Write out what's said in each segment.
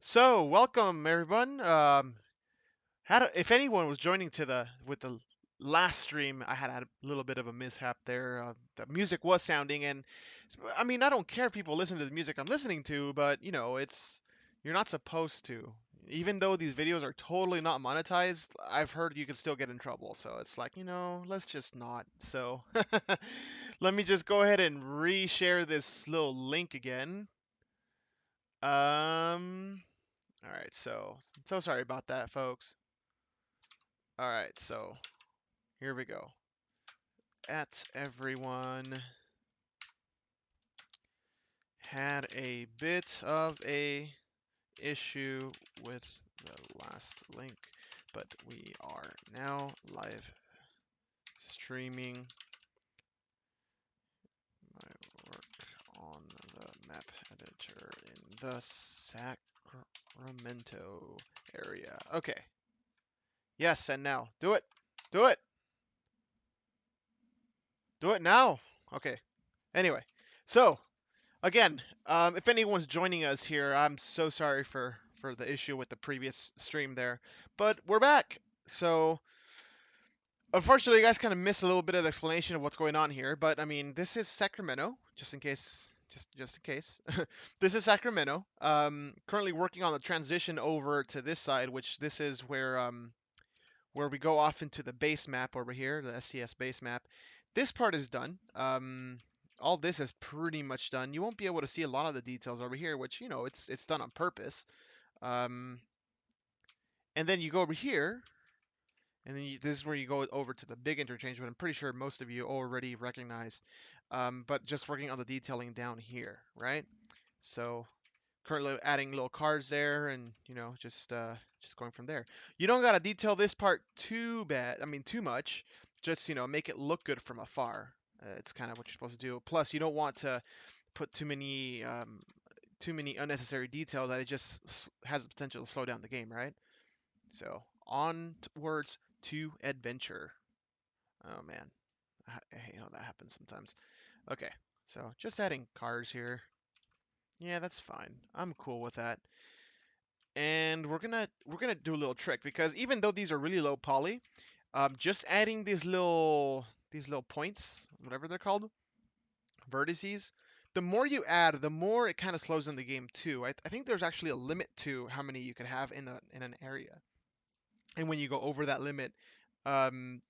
So, welcome everyone. If anyone was joining with the last stream, I had a little bit of a mishap there. The music was sounding, and I mean, I don't care if people listen to the music I'm listening to, but it's you're not supposed to. Even though these videos are totally not monetized, I've heard you can still get in trouble. So it's like, let's just not. So let me just go ahead and reshare this little link again. Um, all right, so sorry about that, folks. All right, so here we go. At everyone had a bit of a issue with the last link, but we are now live streaming my work on the map editor in the Sacramento area. Okay. Yes, and now do it. Do it. Do it now. Okay. Anyway, so again, if anyone's joining us here, I'm so sorry for the issue with the previous stream there, but we're back. So unfortunately, you guys kind of missed a little bit of the explanation of what's going on here. But I mean, this is Sacramento, just in case. Just in case, this is Sacramento. Currently working on the transition over to this side, which this is where we go off into the base map over here, the SCS base map. This part is done. All this is pretty much done. You won't be able to see a lot of the details over here, which it's done on purpose. Um, and then you go over here, and then this is where you go over to the big interchange, but I'm pretty sure most of you already recognize. But just working on the detailing down here, right? So currently adding little cars there, and just going from there. You don't gotta detail this part too bad. I mean too much. Just make it look good from afar. It's kind of what you're supposed to do. Plus, you don't want to put too many unnecessary details that it just has the potential to slow down the game, right? So onwards to adventure. Oh man, I hate how that happens sometimes. Okay, so just adding cars here. Yeah, that's fine. I'm cool with that. And we're gonna do a little trick because even though these are really low poly, just adding these little points, whatever they're called, vertices, the more you add, the more it kind of slows in the game too. I think there's actually a limit to how many you could have in an area, and when you go over that limit, um,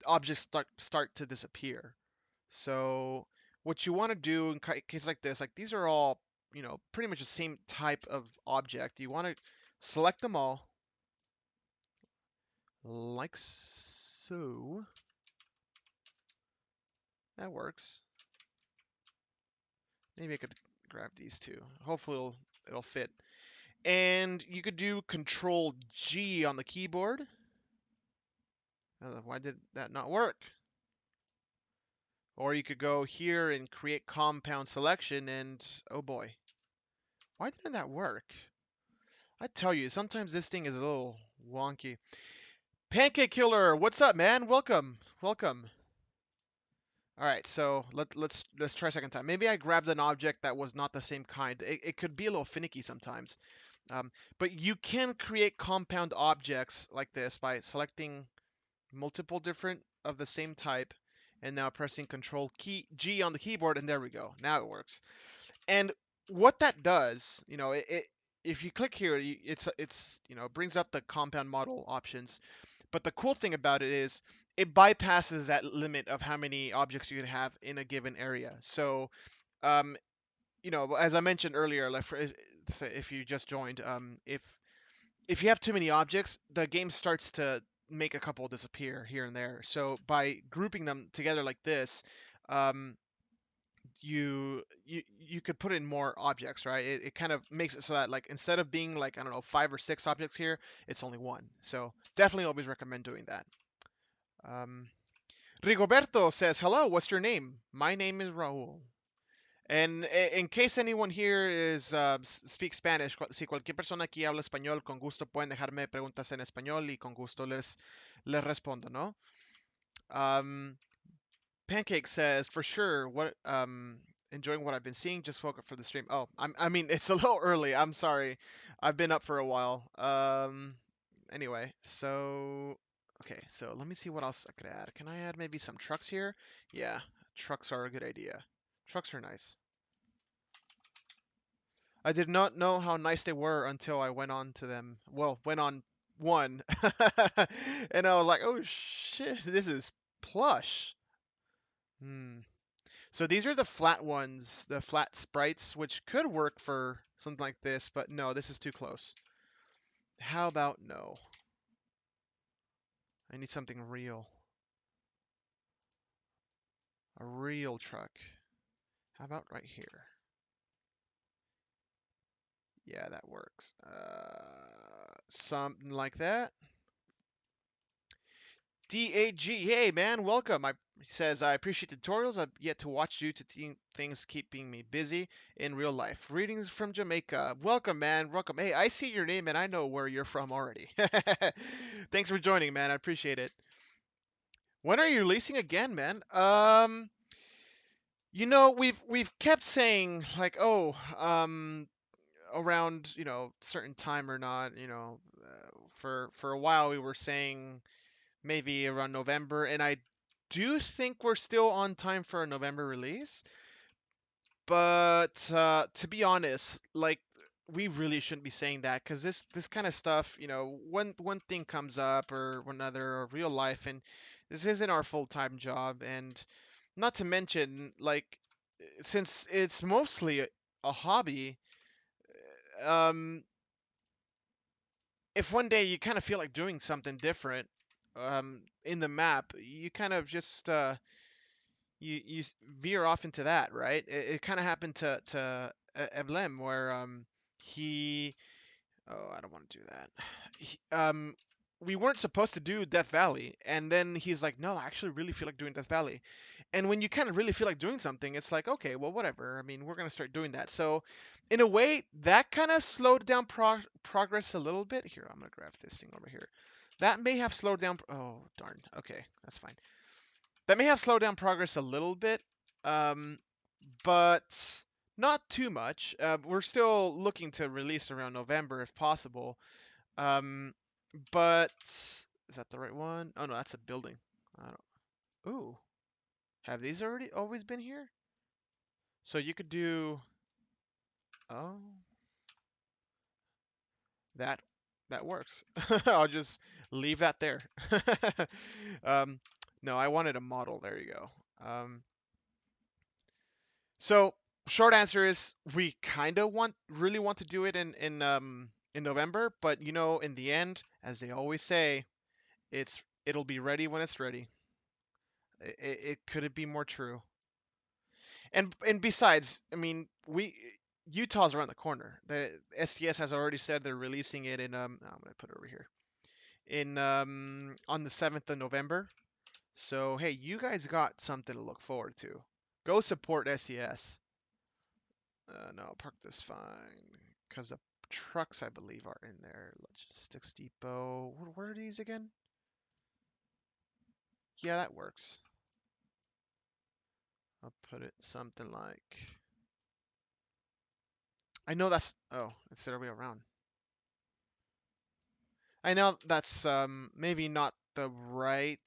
objects start to disappear. So what you want to do in cases like this, like these are all pretty much the same type of object. You want to select them all like so. That works. Maybe I could grab these two. Hopefully it'll fit. And you could do Control G on the keyboard. Why did that not work? Or you could go here and create compound selection and oh boy. Why didn't that work? I tell you, sometimes this thing is a little wonky. Pancake Killer, what's up, man? Welcome. Welcome. All right, so let's try a second time. Maybe I grabbed an object that was not the same kind. It could be a little finicky sometimes. But you can create compound objects like this by selecting multiple different of the same type and now pressing Control key G on the keyboard, and there we go. Now it works. And what that does, if you click here, it brings up the compound model options. But the cool thing about it is it bypasses that limit of how many objects you can have in a given area. So, um, as I mentioned earlier, like if you just joined, if you have too many objects, the game starts to make a couple disappear here and there. So by grouping them together like this, um, you could put in more objects, right? It kind of makes it so that like instead of being like I don't know 5 or 6 objects here, it's only one. So definitely always recommend doing that. Um, Rigoberto says, "Hello, what's your name?" My name is Raul. And in case anyone here is speaks Spanish, si cualquier persona aquí habla español, con gusto pueden dejarme preguntas en español y con gusto les respondo, ¿no? Um, Pancake says, for sure, what enjoying what I've been seeing. Just woke up for the stream. Oh, I mean, it's a little early. I'm sorry. I've been up for a while. Anyway, so okay, so let me see what else I could add. Can I add maybe some trucks here? Yeah, trucks are a good idea. Trucks are nice. I did not know how nice they were until I went on to them. Well, went on one, and I was like, oh shit, this is plush. Hmm. So these are the flat ones, the flat sprites, which could work for something like this, but no, this is too close. How about no? I need something real. A real truck. How about right here? Yeah, that works. Something like that. DAG, hey man, welcome. He says, I appreciate the tutorials. I've yet to watch due to things keeping me busy in real life. Greetings from Jamaica. Welcome, man. Welcome. Hey, I see your name and I know where you're from already. Thanks for joining, man. I appreciate it. When are you releasing again, man? We've kept saying like, oh, around certain time or not. For a while we were saying maybe around November, and I do think we're still on time for a November release. But to be honest, like we really shouldn't be saying that because this kind of stuff, when one thing comes up or another or real life, and this isn't our full-time job, and not to mention like since it's mostly a hobby, um, if one day you kind of feel like doing something different in the map, you kind of just you veer off into that, right? It kind of happened to Eblem where he oh, I don't want to do that. We weren't supposed to do Death Valley, and then he's like, "No, I actually really feel like doing Death Valley." And when you kind of really feel like doing something, it's like, okay, well, whatever. I mean, we're gonna start doing that. So, in a way, that kind of slowed down progress a little bit. Here, I'm gonna grab this thing over here. That may have slowed down. Oh, darn. Okay, that's fine. That may have slowed down progress a little bit, um, but not too much. We're still looking to release around November if possible. Um, but is that the right one? Oh no, that's a building. I don't. Ooh, have these already always been here? So you could do. Oh, that that works. I'll just leave that there. um, no, I wanted a model. There you go. So short answer is we kind of really want to do it in November, but in the end, as they always say, it'll be ready when it's ready. It couldn't be more true. And besides, I mean, we Utah's around the corner. The STS has already said they're releasing it in I'm gonna put it over here in on the 7th of November. So hey, you guys got something to look forward to. Go support SES. No, park this fine. Because the trucks, I believe, are in there. Logistics Depot. Where are these again? Yeah, that works. I'll put it something like. I know that's. Oh, it's the other way around. I know that's maybe not the right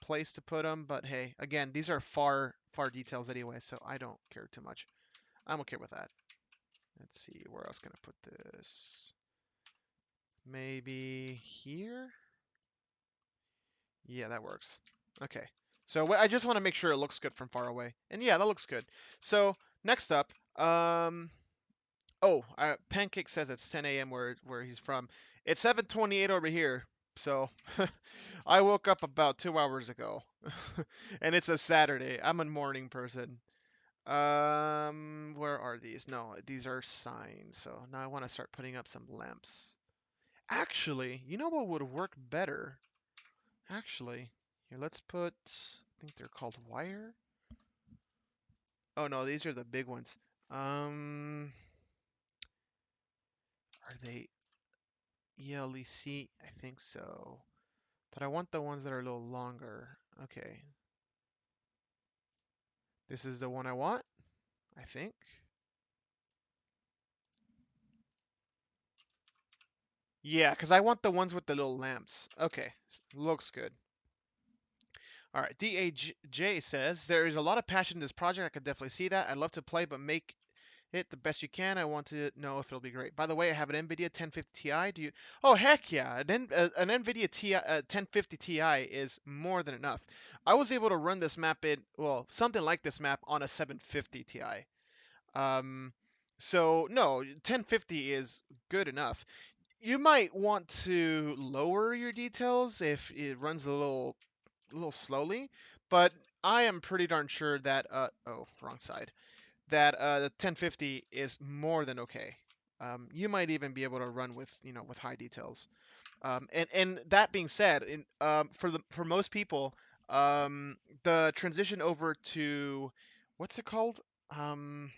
place to put them, but hey, again, these are far details anyway, so I don't care too much. I'm okay with that. Let's see, where else can I put this? Maybe here? Yeah, that works. Okay. So I just want to make sure it looks good from far away. And yeah, that looks good. So next up, Pancake says it's 10 a.m. where he's from. It's 7:28 over here. So I woke up about 2 hours ago, and it's a Saturday. I'm a morning person. Where are these? No, these are signs. So now I want to start putting up some lamps. Actually, you know what would work better? Actually, here, let's put, I think they're called wire. Oh no, these are the big ones. Are they ELEC? I think so. But I want the ones that are a little longer. Okay. This is the one I want. I think. Yeah, because I want the ones with the little lamps. Okay, looks good. All right, DAJ says there is a lot of passion in this project. I could definitely see that. I'd love to play, but make it the best you can. I want to know if it'll be great. By the way, I have an NVIDIA 1050 Ti. Do you? Oh heck yeah! An NVIDIA Ti 1050 Ti is more than enough. I was able to run this map in well something like this map on a 750 Ti. Um, so no, 1050 is good enough. You might want to lower your details if it runs a little slowly, but I am pretty darn sure that oh wrong side that the 1050 is more than okay. You might even be able to run with with high details. And that being said, for most people, the transition over to what's it called? Um,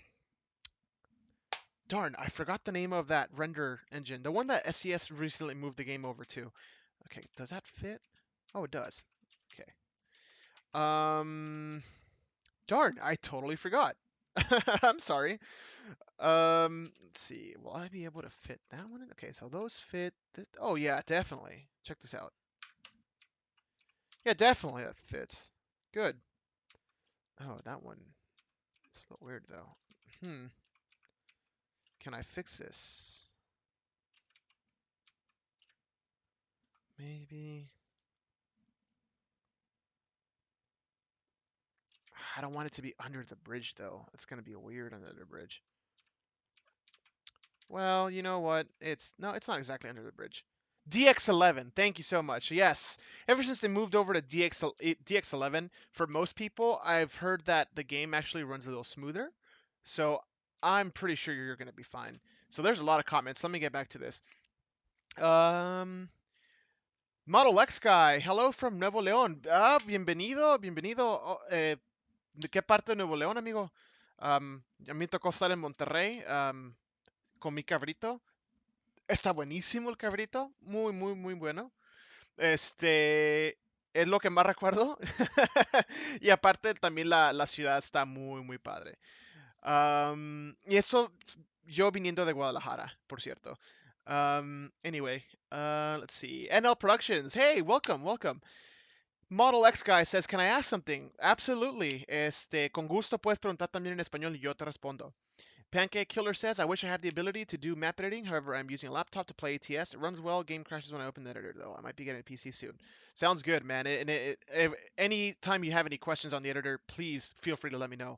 Darn, I forgot the name of that render engine. The one that SES recently moved the game over to. Okay, does that fit? Oh, it does. Okay. Um, Darn, I totally forgot. I'm sorry. Let's see. Will I be able to fit that one in? Okay, so those fit. Oh yeah, definitely. Check this out. Yeah, definitely that fits. Good. Oh, that one is a little weird though. Hmm. Can I fix this? Maybe. I don't want it to be under the bridge though. It's gonna be weird under the bridge. Well, you know what? It's no, it's not exactly under the bridge. DX11, thank you so much. Yes, ever since they moved over to DX11, for most people, I've heard that the game actually runs a little smoother. So I'm pretty sure you're gonna be fine. So there's a lot of comments. Let me get back to this. Um, Model X guy, hello from Nuevo León. Ah, bienvenido, bienvenido. Oh, ¿de qué parte de Nuevo León, amigo? A mí tocó estar en Monterrey, con mi cabrito. Está buenísimo el cabrito, muy, muy, muy bueno. Es lo que más recuerdo. Y aparte también la ciudad está muy, muy padre. Y eso yo viniendo de Guadalajara, por cierto. Anyway, let's see. NL Productions. Hey, welcome, welcome. Model X Guy says, can I ask something? Absolutely. Con gusto puedes preguntar también en español y yo te respondo. Pancake Killer says, I wish I had the ability to do map editing. However, I'm using a laptop to play ATS. It runs well. Game crashes when I open the editor, though. I might be getting a PC soon. Sounds good, man. If any time you have any questions on the editor, please feel free to let me know.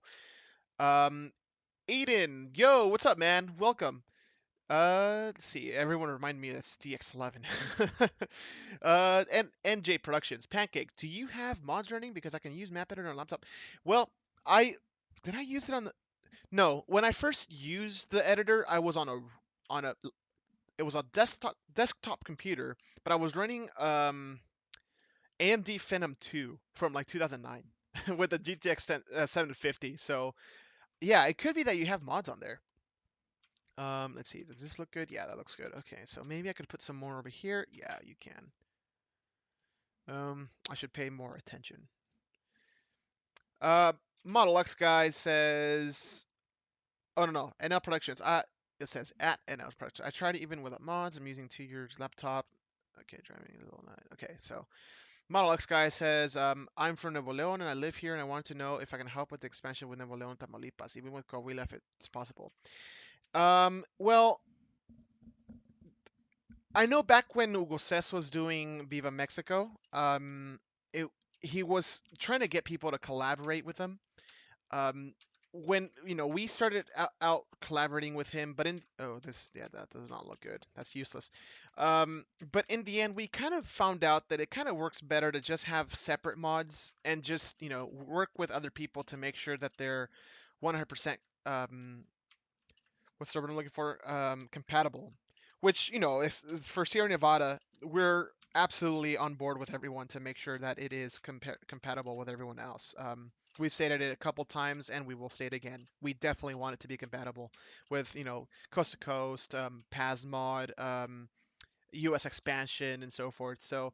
Aiden, yo, what's up, man? Welcome. Let's see. Everyone remind me that's DX11. And NJ Productions. Pancake, do you have mods running? Because I can use map editor on laptop. Well, I did I use it on the no, when I first used the editor, I was on a it was a desktop computer, but I was running AMD Phenom 2 from like 2009 with the GTX 750. So yeah, it could be that you have mods on there. Let's see. Does this look good? Yeah, that looks good. Okay, so maybe I could put some more over here. Yeah, you can. I should pay more attention. Uh, Model X guy says oh no, NL Productions. It says at NL Productions. I tried it even without mods. I'm using 2 years laptop. Okay, driving a little night. Okay, so Model X guy says, I'm from Nuevo León and I live here and I wanted to know if I can help with the expansion with Nuevo León, Tamaulipas, even with Coahuila if it's possible. Well, I know back when Hugo Cés was doing Viva Mexico, it, he was trying to get people to collaborate with him. um when we started out collaborating with him, but in oh this yeah that does not look good, that's useless. But in the end we kind of found out that it kind of works better to just have separate mods and just work with other people to make sure that they're 100% what's the word I'm looking for? Compatible. Which, is for Sierra Nevada, we're absolutely on board with everyone to make sure that it is compatible with everyone else. We've stated it a couple times, and we will say it again. We definitely want it to be compatible with, Coast to Coast, PASMod, US expansion, and so forth. So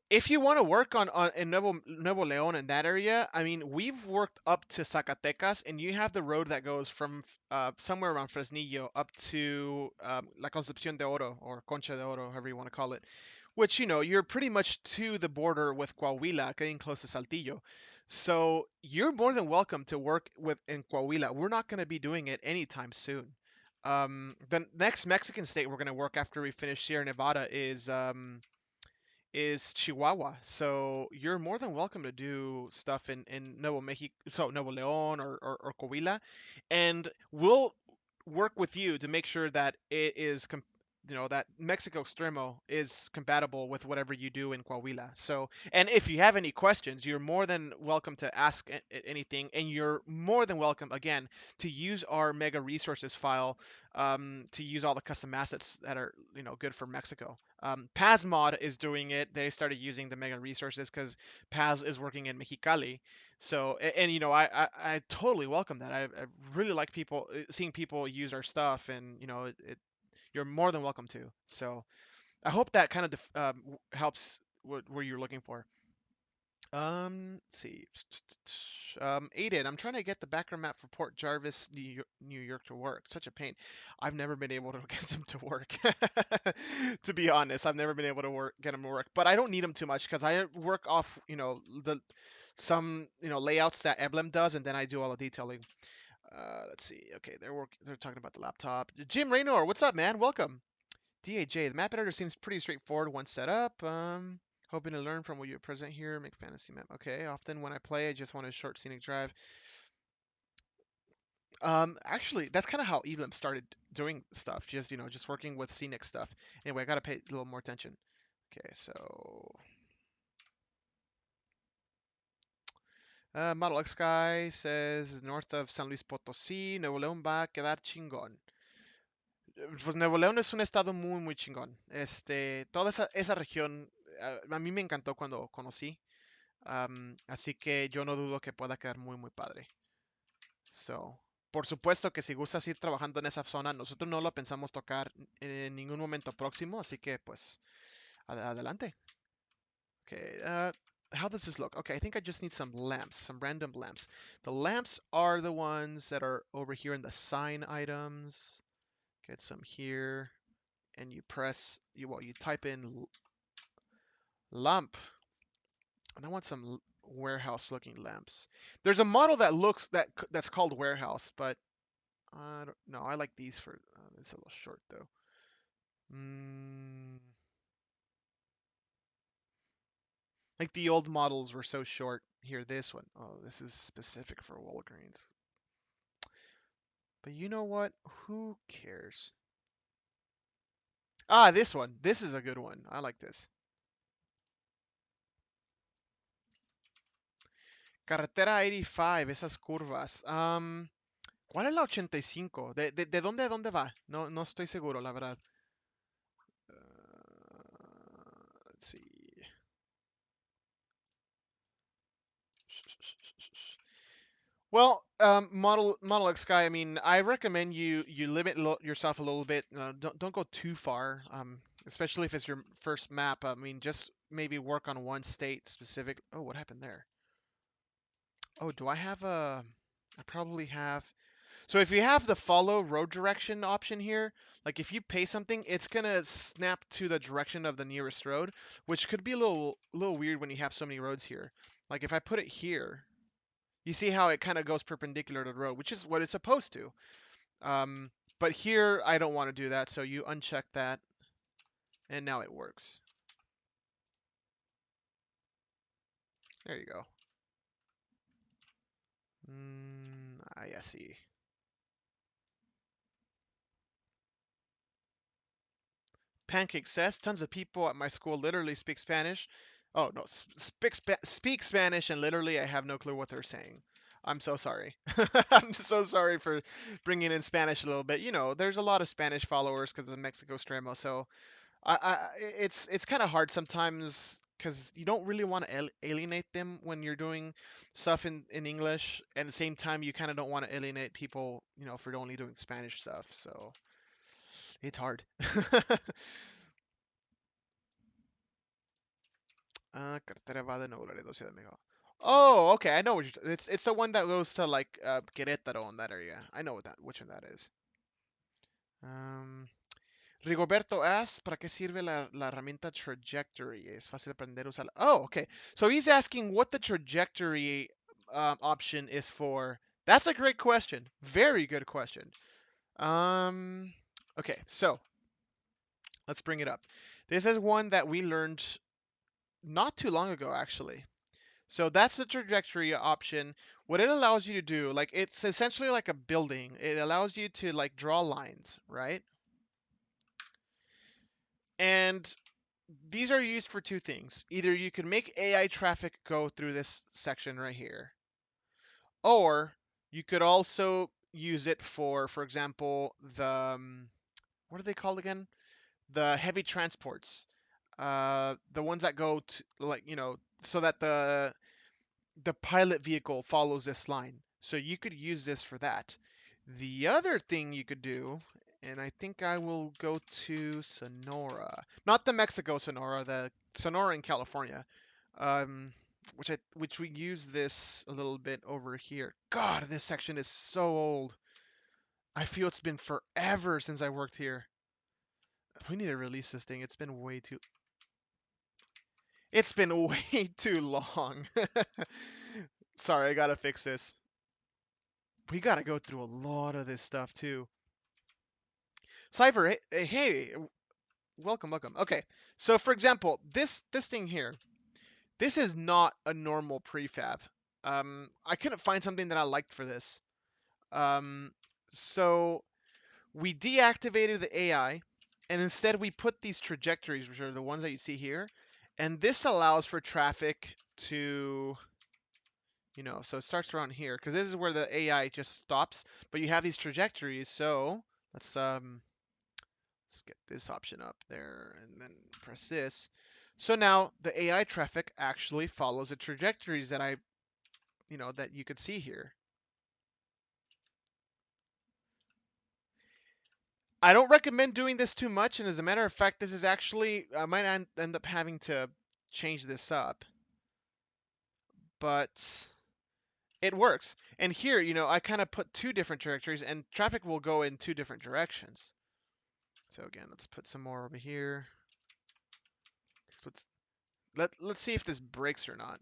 if you want to work on in Nuevo León in that area, I mean, we've worked up to Zacatecas, and you have the road that goes from somewhere around Fresnillo up to La Concepción de Oro or Concha de Oro, however you want to call it. Which you're pretty much to the border with Coahuila, getting close to Saltillo. So you're more than welcome to work with in Coahuila. We're not going to be doing it anytime soon. The next Mexican state we're going to work after we finish Sierra Nevada is Chihuahua. So you're more than welcome to do stuff in Nuevo Mexico, so Nuevo León or Coahuila, and we'll work with you to make sure that it is that Mexico Extremo is compatible with whatever you do in Coahuila. So, and if you have any questions, you're more than welcome to ask anything, and you're more than welcome again to use our Mega Resources file to use all the custom assets that are good for Mexico. PazMod is doing it. They started using the Mega Resources because Paz is working in Mexicali. So, and I totally welcome that. I really like people seeing people use our stuff, and you're more than welcome to. So I hope that kind of helps where you're looking for. Let's see. Aiden, I'm trying to get the background map for Port Jarvis, New York to work. Such a pain. I've never been able to get them to work. To be honest, I've never been able to get them to work. But I don't need them too much because I work off, the some layouts that Emblem does, and then I do all the detailing. Let's see. Okay, they're talking about the laptop. Jim Raynor, what's up, man? Welcome. DAJ, the map editor seems pretty straightforward once set up. Hoping to learn from what you present here. Make fantasy map. Okay. Often when I play, I just want a short scenic drive. Actually, that's kind of how Evelyn started doing stuff. Just working with scenic stuff. Anyway, I gotta pay a little more attention. Okay, so Model X guy says north of San Luis Potosí, Nuevo León va a quedar chingón. Pues Nuevo León es un estado muy, muy chingón. Toda esa región, a mí me encantó cuando conocí. Así que yo no dudo que pueda quedar muy, muy padre. So, por supuesto que si gustas ir trabajando en esa zona, nosotros no lo pensamos tocar en ningún momento próximo, así que pues adelante. Okay, how does this look? Okay, I think I just need some lamps, some random lamps. The lamps are the ones that are over here in the sign items. Get some here, and you type in lamp, and I want some warehouse looking lamps. There's a model that's called warehouse, but I don't know. I like these for it's a little short though. Mm, like the old models were so short. Here, this one. Oh, this is specific for Walgreens. But you know what? Who cares? Ah, this one. This is a good one. I like this. Carretera 85, esas curvas. ¿Cuál es la 85? ¿De dónde a dónde va? No, no estoy seguro, la verdad. Let's see. Well, Model X guy. I mean, I recommend you limit yourself a little bit. Don't go too far. Especially if it's your first map. I mean, just maybe work on one state specific. Oh, what happened there? Oh, do I have a? I probably have. So if you have the follow road direction option here, like if you pay something, it's gonna snap to the direction of the nearest road, which could be a little weird when you have so many roads here. Like if I put it here, you see how it kind of goes perpendicular to the road, which is what it's supposed to. Um, but here I don't want to do that, so you uncheck that, and now it works. There you go. I see. Pancake says tons of people at my school literally speak Spanish. Oh no, speak Spanish, and literally I have no clue what they're saying. I'm so sorry. I'm so sorry for bringing in Spanish a little bit. There's a lot of Spanish followers because of Mexico Stremo, so it's kind of hard sometimes because you don't really want to alienate them when you're doing stuff in English, and at the same time you kind of don't want to alienate people, for only doing Spanish stuff. So it's hard. Carretera va de Nuevo Laredo, Ciudad de México. Oh, okay. I know what you're. It's the one that goes to like Querétaro in that area. I know what that which one that is. Um, Rigoberto asks, ¿para qué sirve la herramienta trajectory? Es fácil aprender a usarla. Oh, okay. So he's asking what the trajectory option is for. That's a great question. Very good question. Um, okay, so let's bring it up. This is one that we learned not too long ago, actually. So that's the trajectory option. What it allows you to do, like it's essentially like a building. It allows you to like draw lines, right? And these are used for two things. Either you can make AI traffic go through this section right here, or you could also use it for example, the what are they called again? The heavy transports, the ones that go to like so that the pilot vehicle follows this line. So you could use this for that. The other thing you could do, and I think I will go to Sonora, not the Mexico Sonora, the Sonora in California, which we use this a little bit over here. God, this section is so old. I feel it's been forever since I worked here. We need to release this thing. It's been way too. It's been way too long. Sorry, I gotta fix this. We gotta go through a lot of this stuff too. Cypher, hey, welcome, welcome. Okay, so for example, this thing here, this is not a normal prefab. I couldn't find something that I liked for this. Um, so we deactivated the AI, and instead we put these trajectories, which are the ones that you see here, and this allows for traffic to so it starts around here because this is where the AI just stops, but you have these trajectories. So let's let's get this option up there and then press this. So now the AI traffic actually follows the trajectories that that you could see here. I don't recommend doing this too much, and as a matter of fact, this is actually I might end up having to change this up, but it works. And here, I kind of put two different trajectories, and traffic will go in two different directions. So again, let's put some more over here. Let's see if this breaks or not.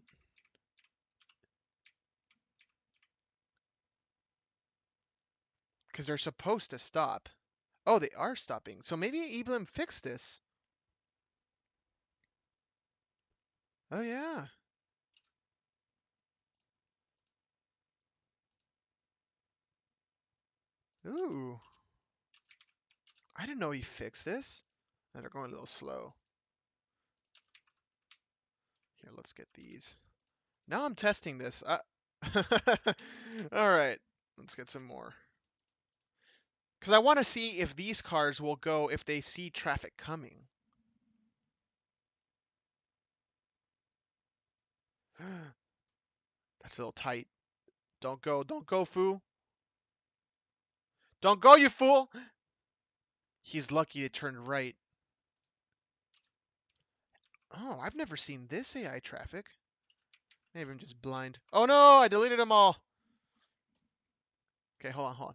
Because they're supposed to stop. Oh, they are stopping. So maybe Eblin fixed this. Oh yeah. Ooh. I didn't know he fixed this. Oh, they're going a little slow. Here, let's get these. Now I'm testing this. All right. Let's get some more. Because I want to see if these cars will go if they see traffic coming. That's a little tight. Don't go. Don't go, fool. Don't go, you fool. He's lucky to turn right. Oh, I've never seen this AI traffic. Maybe I'm just blind. Oh no, I deleted them all. Okay, hold on, hold on.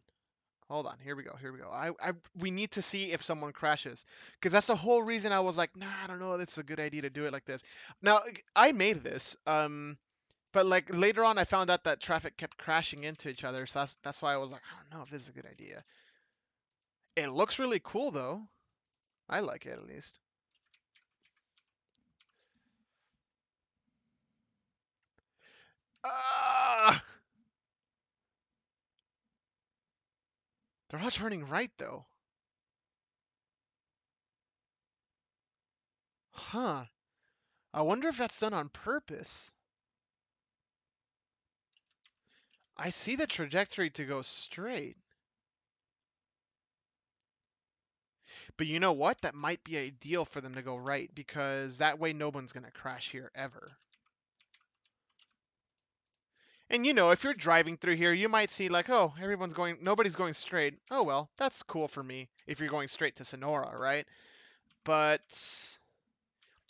Hold on. Here we go. Here we go. We need to see if someone crashes, because that's the whole reason I was like, nah, I don't know. That's a good idea to do it like this. Now, I made this, but like later on, I found out that traffic kept crashing into each other, so that's why I was like, I don't know if this is a good idea. It looks really cool though. I like it at least. Ah, they're all turning right though. Huh. I wonder if that's done on purpose. I see the trajectory to go straight. But you know what? That might be ideal for them to go right because that way no one's going to crash here ever. And if you're driving through here, you might see like, oh, nobody's going straight. Oh, well, that's cool for me if you're going straight to Sonora, right? But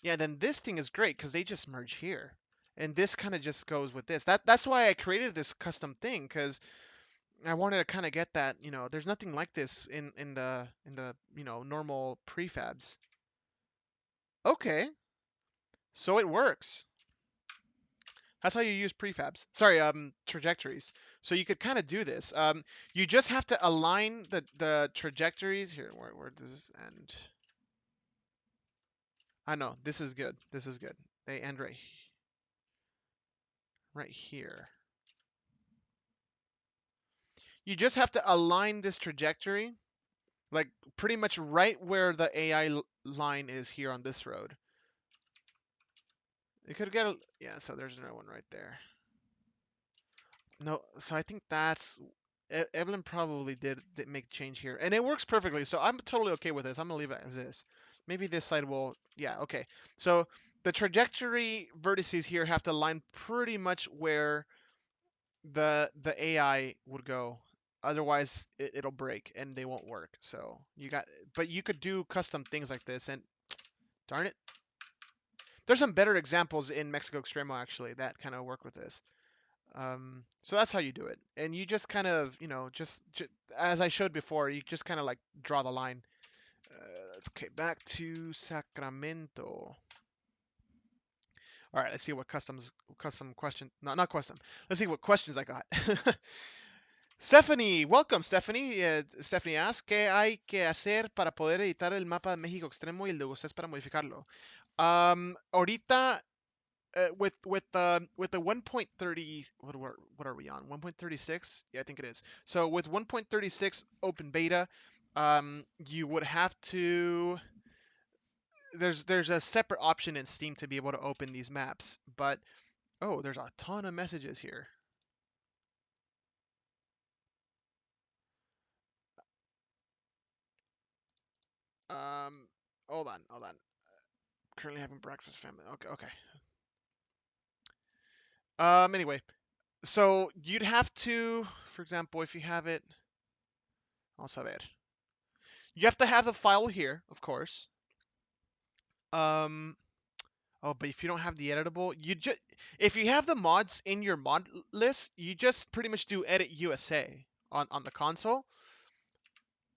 Yeah, then this thing is great because they just merge here. And this kind of just goes with this. That's why I created this custom thing because I wanted to kind of get that, there's nothing like this in the normal prefabs. Okay, so it works. That's how you use prefabs. Sorry, trajectories. So you could kind of do this. You just have to align the trajectories here. Where does this end? I know this is good. This is good. They end right here. You just have to align this trajectory, like pretty much right where the AI line is here on this road. You could get a, yeah. So there's another one right there. No, so I think that's Evelyn probably did make change here, and it works perfectly. So I'm totally okay with this. I'm gonna leave it as is. Maybe this side will, yeah, okay. So the trajectory vertices here have to line pretty much where the AI would go. Otherwise, it'll break and they won't work. So but you could do custom things like this, and darn it, there's some better examples in Mexico Extremo actually that kind of work with this. So that's how you do it. And you just kind of, just as I showed before, you just kind of like draw the line. Okay, back to Sacramento. All right, let's see what custom question, not custom. Let's see what questions I got. Stephanie, welcome, Stephanie. Stephanie asks, ¿qué hay que hacer para poder editar el mapa de México Extremo y el de ustedes para modificarlo? Ahorita with the 1.30, what are we on? 1.36? Yeah, I think it is. So with 1.36 open beta, you would have to there's a separate option in Steam to be able to open these maps, but oh, there's a ton of messages here. Um, hold on. Currently having breakfast, family. Okay, okay. Anyway, so you'd have to, for example, if you have it, vamos a ver. You have to have the file here, of course. Um, oh, but if you don't have the editable, if you have the mods in your mod list, you just pretty much do edit USA on the console.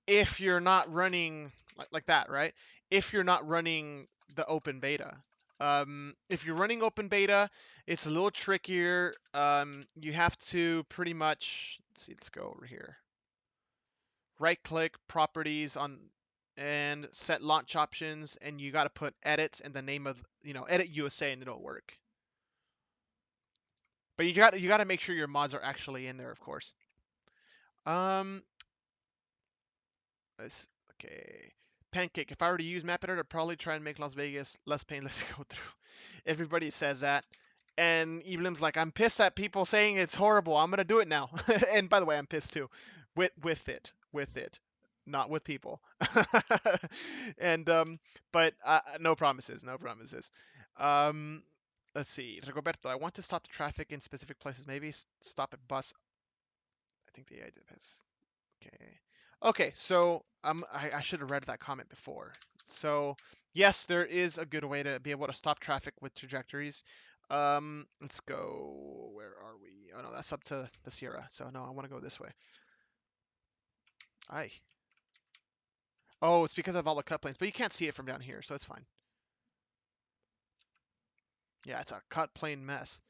If you're not running like that, right? If you're not running the open beta. If you're running open beta, it's a little trickier. You have to pretty much, let's see, let's go over here. Right click properties on and set launch options, and you got to put edit and the name of, edit USA, and it'll work. But you got to make sure your mods are actually in there, of course. Um, okay. Pancake. If I were to use Map Editor, I'd probably try and make Las Vegas less painless to go through. Everybody says that. And Evelyn's like, I'm pissed at people saying it's horrible. I'm gonna do it now. And by the way, I'm pissed too. With it, not with people. And but no promises, no promises. Um, let's see, Rigoberto. I want to stop the traffic in specific places. Maybe stop at bus. I think the idea is okay. Okay, so I should have read that comment before. So yes, there is a good way to be able to stop traffic with trajectories. Let's go. Where are we? Oh no, that's up to the Sierra. So no, I want to go this way. Aye. Oh, it's because of all the cut planes, but you can't see it from down here, so it's fine. Yeah, it's a cut plane mess.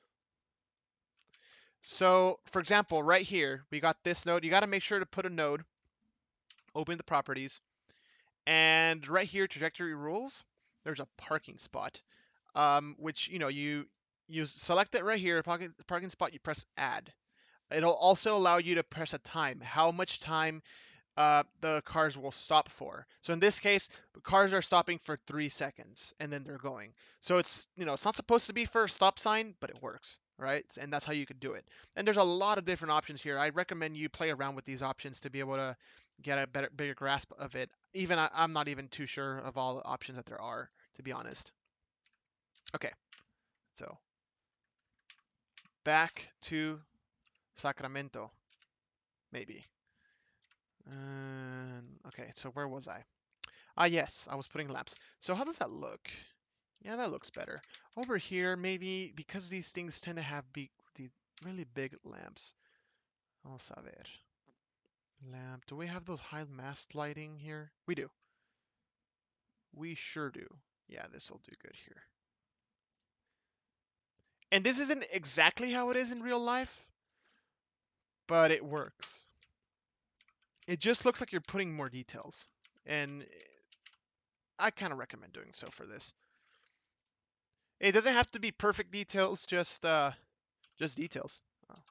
So, for example, right here, we got this node. You got to make sure to put a node, open the properties, and right here, trajectory rules, there's a parking spot, which, you select it right here, parking spot, you press add. It'll also allow you to press a time, how much time the cars will stop for. So in this case, cars are stopping for 3 seconds and then they're going. So it's not supposed to be for a stop sign, but it works, right? And that's how you could do it. And there's a lot of different options here. I recommend you play around with these options to be able to get a bigger grasp of it. Even I'm not even too sure of all the options that there are, to be honest. Okay, so back to Sacramento, maybe. Okay, so where was I? Ah, yes, I was putting lamps. So how does that look? Yeah, that looks better. Over here, maybe because these things tend to have the really big lamps. Vamos a ver. Lamp. Do we have those high mast lighting here? We do. We sure do. Yeah, this will do good here. And this isn't exactly how it is in real life, but it works. It just looks like you're putting more details. And I kind of recommend doing so for this. It doesn't have to be perfect details, just details. Oh.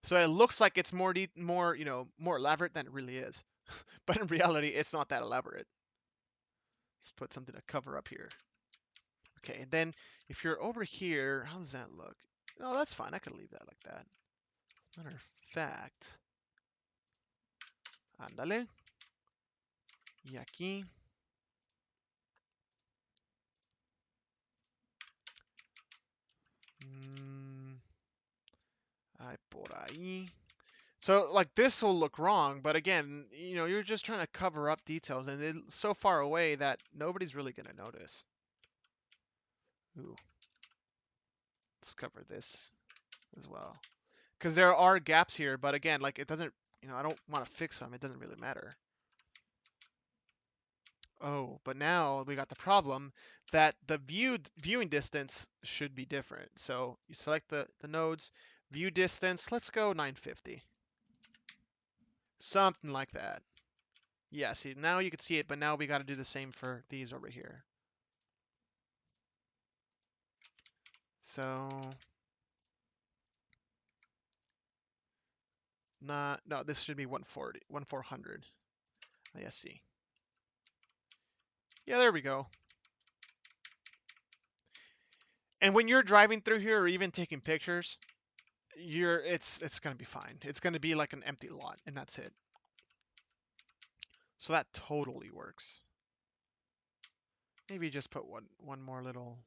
So it looks like it's more elaborate than it really is. But in reality, it's not that elaborate. Let's put something to cover up here. Okay, and then if you're over here, how does that look? Oh, that's fine. I could leave that like that. As a matter of fact, ándale. Y aquí. Mm, ay, por ahí. So like this will look wrong, but again, you're just trying to cover up details, and it's so far away that nobody's really gonna notice. Ooh, let's cover this as well, because there are gaps here, but again, like it doesn't, I don't want to fix them. It doesn't really matter. Oh, but now we got the problem that the viewing distance should be different. So you select the nodes, view distance. Let's go 950, something like that. Yeah, see, now you can see it, but now we got to do the same for these over here. So, no, this should be 140, 1400. Yeah, see. Yeah, there we go. And when you're driving through here or even taking pictures, it's gonna be fine. It's gonna be like an empty lot, and that's it. So that totally works. Maybe just put one more little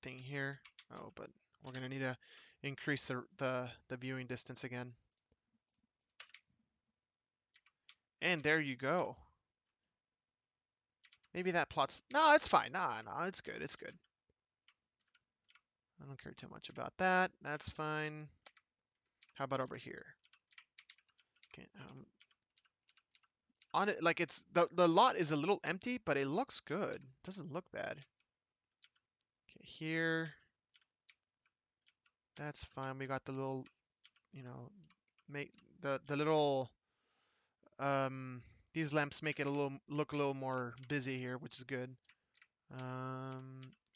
thing here. Oh, but we're gonna need to increase the viewing distance again. And there you go. Maybe that plot's... No, it's fine. No, it's good. It's good. I don't care too much about that. That's fine. How about over here? Okay, on it, like it's the lot is a little empty, but it looks good. Doesn't look bad. Okay, here. That's fine. We got the little, make the little these lamps make it look a little more busy here, which is good.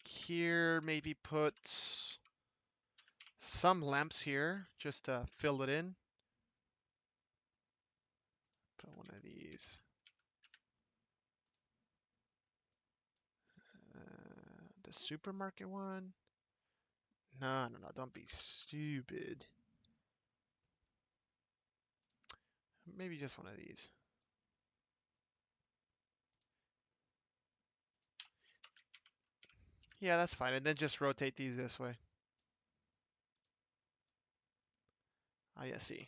Here maybe put some lamps here just to fill it in. Put one of these. The supermarket one. No, don't be stupid. Maybe just one of these. Yeah, that's fine. And then just rotate these this way. Oh, yeah, see.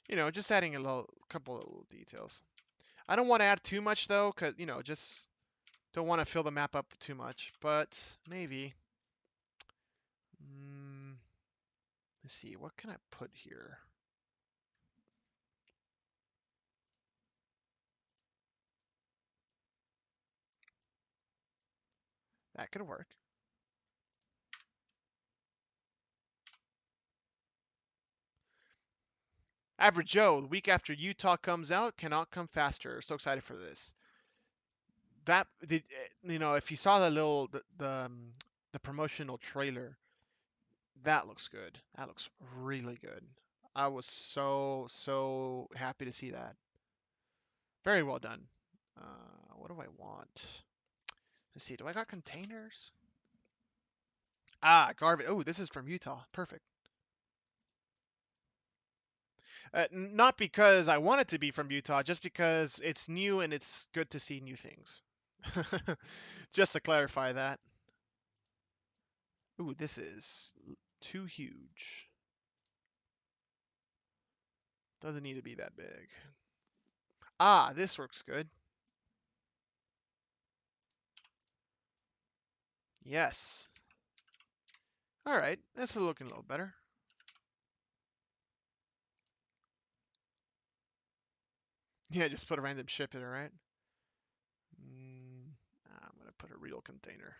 Just adding a couple of little details. I don't want to add too much though, because, just don't want to fill the map up too much. But maybe. Let's see. What can I put here? That could work. Average Joe, the week after Utah comes out, cannot come faster. So excited for this. That did if you saw the promotional trailer, that looks good. That looks really good. I was so happy to see that. Very well done. What do I want? Let's see. Do I got containers? Ah, garbage. Oh, this is from Utah. Perfect. Not because I want it to be from Utah, just because it's new and it's good to see new things. Just to clarify that. Ooh, this is too huge. Doesn't need to be that big. Ah, this works good. Yes. All right, that's looking a little better. Yeah, just put a random ship in it, right? I'm gonna put a real container.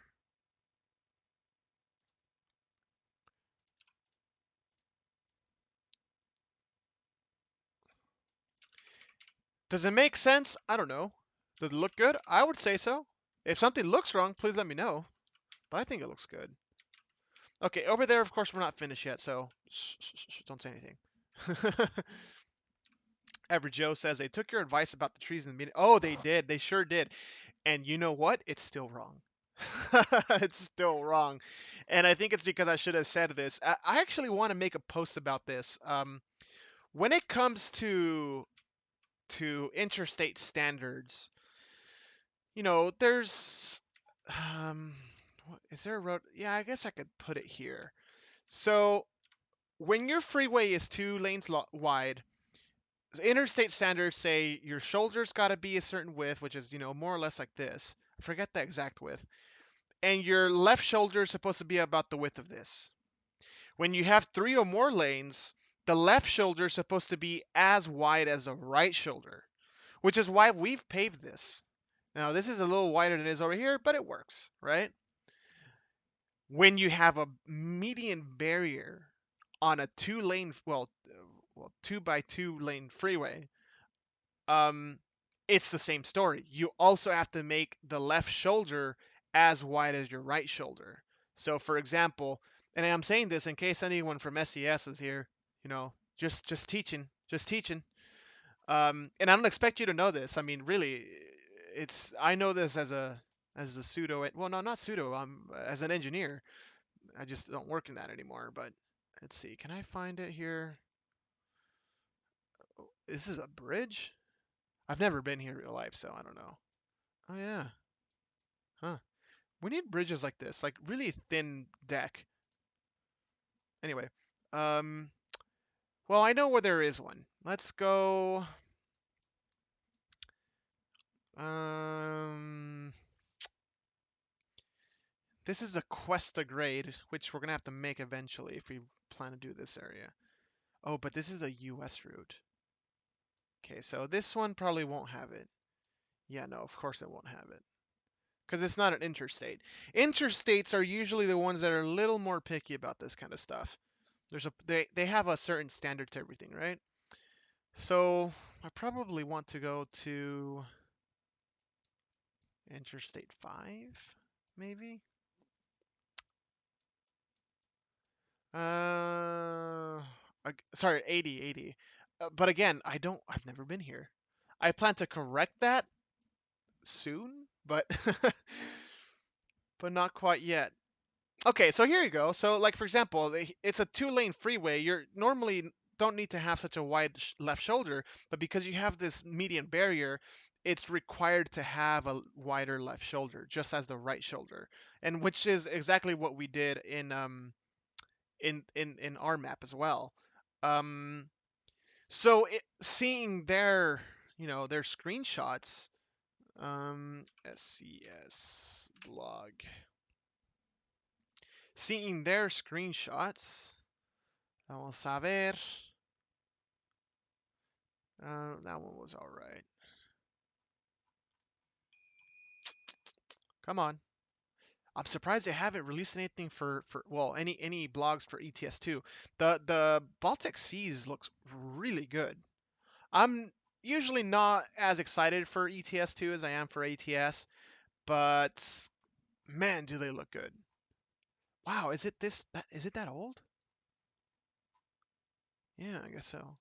Does it make sense? I don't know. Does it look good? I would say so. If something looks wrong, please let me know. But I think it looks good. Okay, over there, of course, we're not finished yet, so don't say anything. Ever Joe says they took your advice about the trees in the meeting. Oh, they did. They sure did. And you know what? It's still wrong. It's still wrong. And I think it's because I should have said this. I actually want to make a post about this. When it comes to interstate standards, there's um, is there a road? Yeah, I guess I could put it here. So when your freeway is 2 lanes wide, interstate standards say your shoulder's got to be a certain width, which is more or less like this. I forget the exact width, and your left shoulder is supposed to be about the width of this. When you have 3 or more lanes, the left shoulder is supposed to be as wide as the right shoulder, which is why we've paved this. Now, this is a little wider than it is over here, but it works, right? When you have a median barrier on a 2 lane, well, 2x2 lane freeway, um, it's the same story. You also have to make the left shoulder as wide as your right shoulder. So, for example, and I'm saying this in case anyone from SES is here, just teaching. And I don't expect you to know this. I mean, really, I know this as a pseudo. Well, no, not pseudo. As an engineer. I just don't work in that anymore. But let's see. Can I find it here? This is a bridge. I've never been here in real life, so I don't know. Oh yeah. Huh. We need bridges like this, like really thin deck. Anyway, um, well, I know where there is one. Let's go. Um, this is a Cuesta grade, which we're gonna have to make eventually if we plan to do this area. Oh, but this is a US route. Okay, so this one probably won't have it. Yeah, no, of course it won't have it. Because it's not an interstate. Interstates are usually the ones that are a little more picky about this kind of stuff. They have a certain standard to everything, right? So I probably want to go to Interstate 5, maybe? Uh, sorry, 80. But again, I've never been here. I plan to correct that soon, but but not quite yet. Okay, so here you go. So, like for example, it's a 2 lane freeway. You're normally don't need to have such a wide left shoulder, but because you have this median barrier, it's required to have a wider left shoulder, just as the right shoulder, and which is exactly what we did in our map as well. Um, seeing their screenshots, SCS blog, seeing their screenshots. Vamos a ver. That one was all right. Come on. I'm surprised they haven't released anything for well any blogs for ETS2. The Baltic Seas looks really good. I'm usually not as excited for ETS2 as I am for ATS, but man, do they look good. Wow, is it that old? Yeah, I guess so.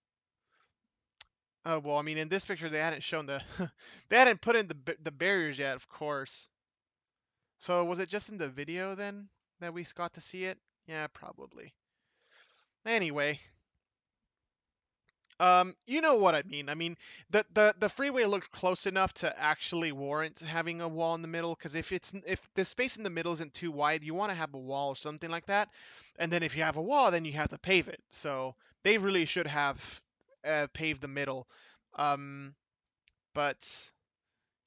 Oh well, I mean in this picture they hadn't shown the they hadn't put in the barriers yet, of course. So was it just in the video then that we got to see it? Yeah, probably. Anyway, you know what I mean. I mean, the freeway looked close enough to actually warrant having a wall in the middle. Because if the space in the middle isn't too wide, you want to have a wall or something like that. And then if you have a wall, then you have to pave it. So they really should have paved the middle. Um, but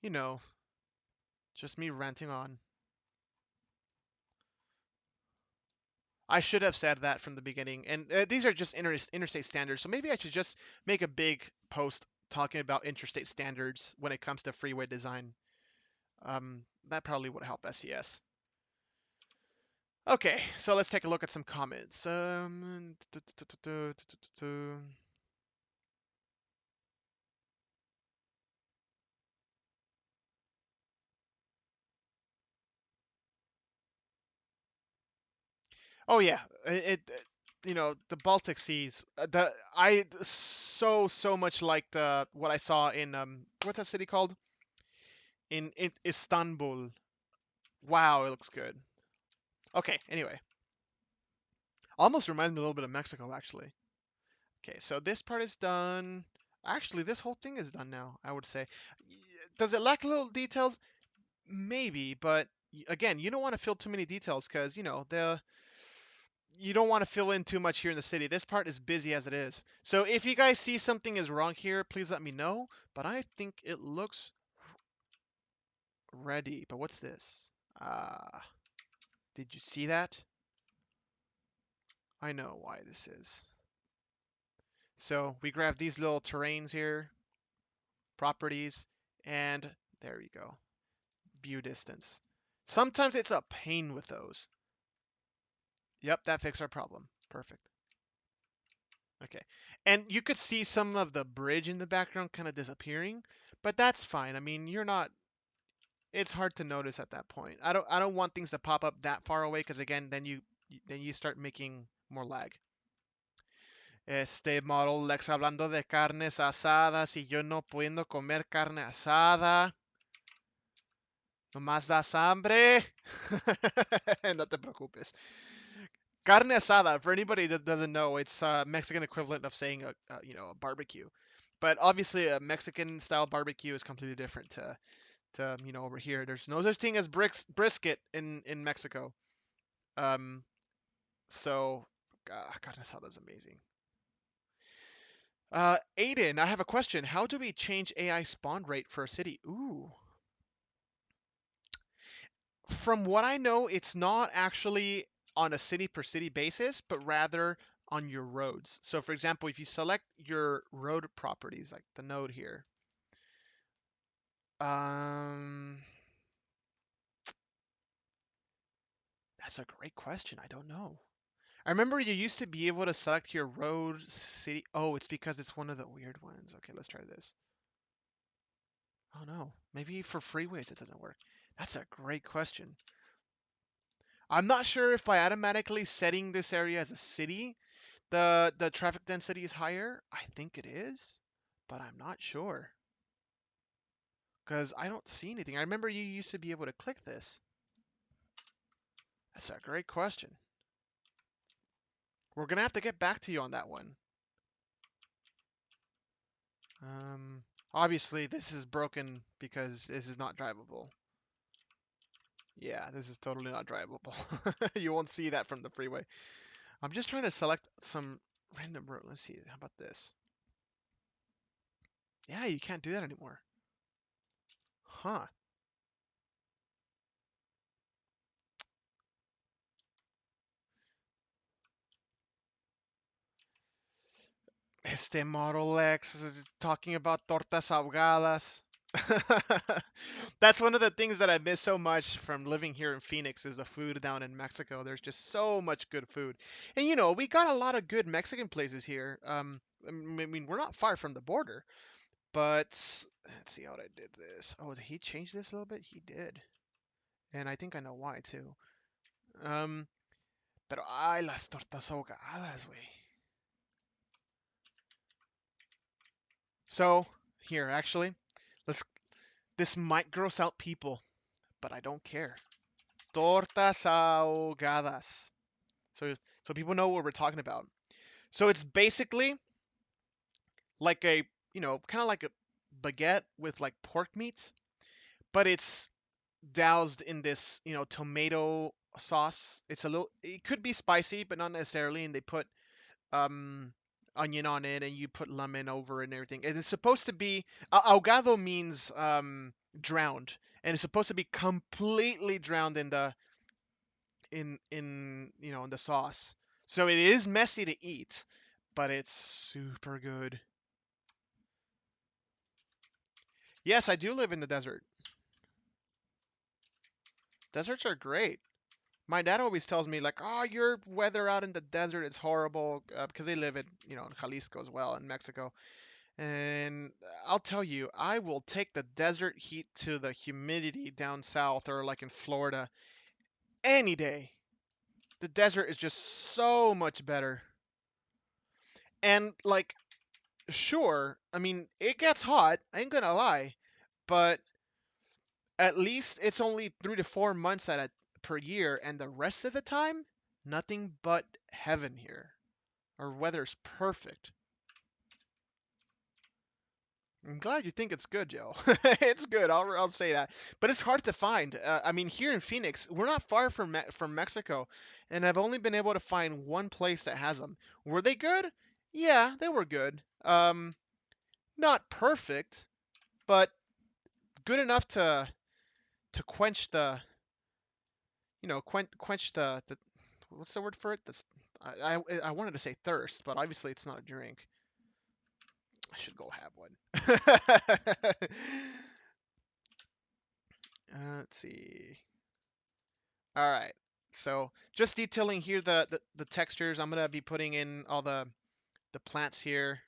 you know, just me ranting on. I should have said that from the beginning. And these are just interstate standards, so maybe I should just make a big post talking about interstate standards when it comes to freeway design. That probably would help SES. Okay, so let's take a look at some comments. Oh yeah, the Baltic Seas. The I so much liked what I saw in what's that city called? In Istanbul. Wow, it looks good. Okay, anyway, almost reminds me a little bit of Mexico actually. Okay, so this part is done. Actually, this whole thing is done now, I would say. Does it lack little details? Maybe, but again, you don't want to fill too many details because, the you don't want to fill in too much here in the city. This part is busy as it is. So if you guys see something is wrong here, please let me know. But I think it looks ready. But what's this? Did you see that? I know why this is. So we grab these little terrains here, properties, and there you go. View distance. Sometimes it's a pain with those. Yep, that fixed our problem. Perfect. Okay. And you could see some of the bridge in the background kind of disappearing, but that's fine. I mean, you're not it's hard to notice at that point. I don't want things to pop up that far away because again, then you start making more lag. Model Lex hablando de carnes asadas y yo no pudiendo comer carne asada. Nomás das hambre. No te preocupes. Carne asada, for anybody that doesn't know, it's a Mexican equivalent of saying a barbecue. But obviously, a Mexican style barbecue is completely different to over here. There's no such thing as brisket in Mexico. Um, so carne asada is amazing. Aiden, I have a question. How do we change AI spawn rate for a city? Ooh. From what I know, it's not actually on a city per city basis, but rather on your roads. So for example, if you select your road properties, like the node here, um, that's a great question. I don't know. I remember you used to be able to select your road city. Oh, it's because it's one of the weird ones. Okay, let's try this. Oh no, maybe for freeways it doesn't work. That's a great question. I'm not sure if by automatically setting this area as a city, the traffic density is higher. I think it is, but I'm not sure because I don't see anything. I remember you used to be able to click this. That's a great question. We're gonna have to get back to you on that one. Um, Obviously this is broken because this is not drivable. Yeah, this is totally not drivable. You won't see that from the freeway. I'm just trying to select some random road. Let's see. How about this? Yeah, you can't do that anymore. Huh. Model X is talking about tortas ahogadas. That's one of the things that I miss so much from living here in Phoenix is the food down in Mexico. There's just so much good food. And we got a lot of good Mexican places here. I mean, we're not far from the border, but let's see how I did this. Oh, did he change this a little bit? He did. And I think I know why too. Um, pero ay, las tortas ahogadas, güey. So, here, actually, let's. This might gross out people, but I don't care. Tortas ahogadas. So people know what we're talking about. So it's basically like a, kind of like a baguette with like pork meat, but it's doused in this, tomato sauce. It could be spicy, but not necessarily. And they put um, onion on it, and you put lemon over it and everything. And it's supposed to be ahogado means drowned, and it's supposed to be completely drowned in the sauce. So it is messy to eat, but it's super good. Yes, I do live in the desert. Deserts are great. My dad always tells me like, "Oh, your weather out in the desert is horrible," because they live in Jalisco as well in Mexico. And I'll tell you, I will take the desert heat to the humidity down south or like in Florida any day. The desert is just so much better. And like, sure, I mean, it gets hot, I ain't gonna lie, but at least it's only 3 to 4 months per year, and the rest of the time, nothing but heaven here. Our weather's perfect. I'm glad you think it's good, Joe. It's good. I'll say that. But it's hard to find. I mean, here in Phoenix, we're not far from Mexico, and I've only been able to find one place that has them. Were they good? Yeah, they were good. Not perfect, but good enough to quench the what's the word for it? I wanted to say thirst, but obviously it's not a drink. I should go have one. Let's see. All right. So just detailing here the textures. I'm gonna be putting in all the plants here.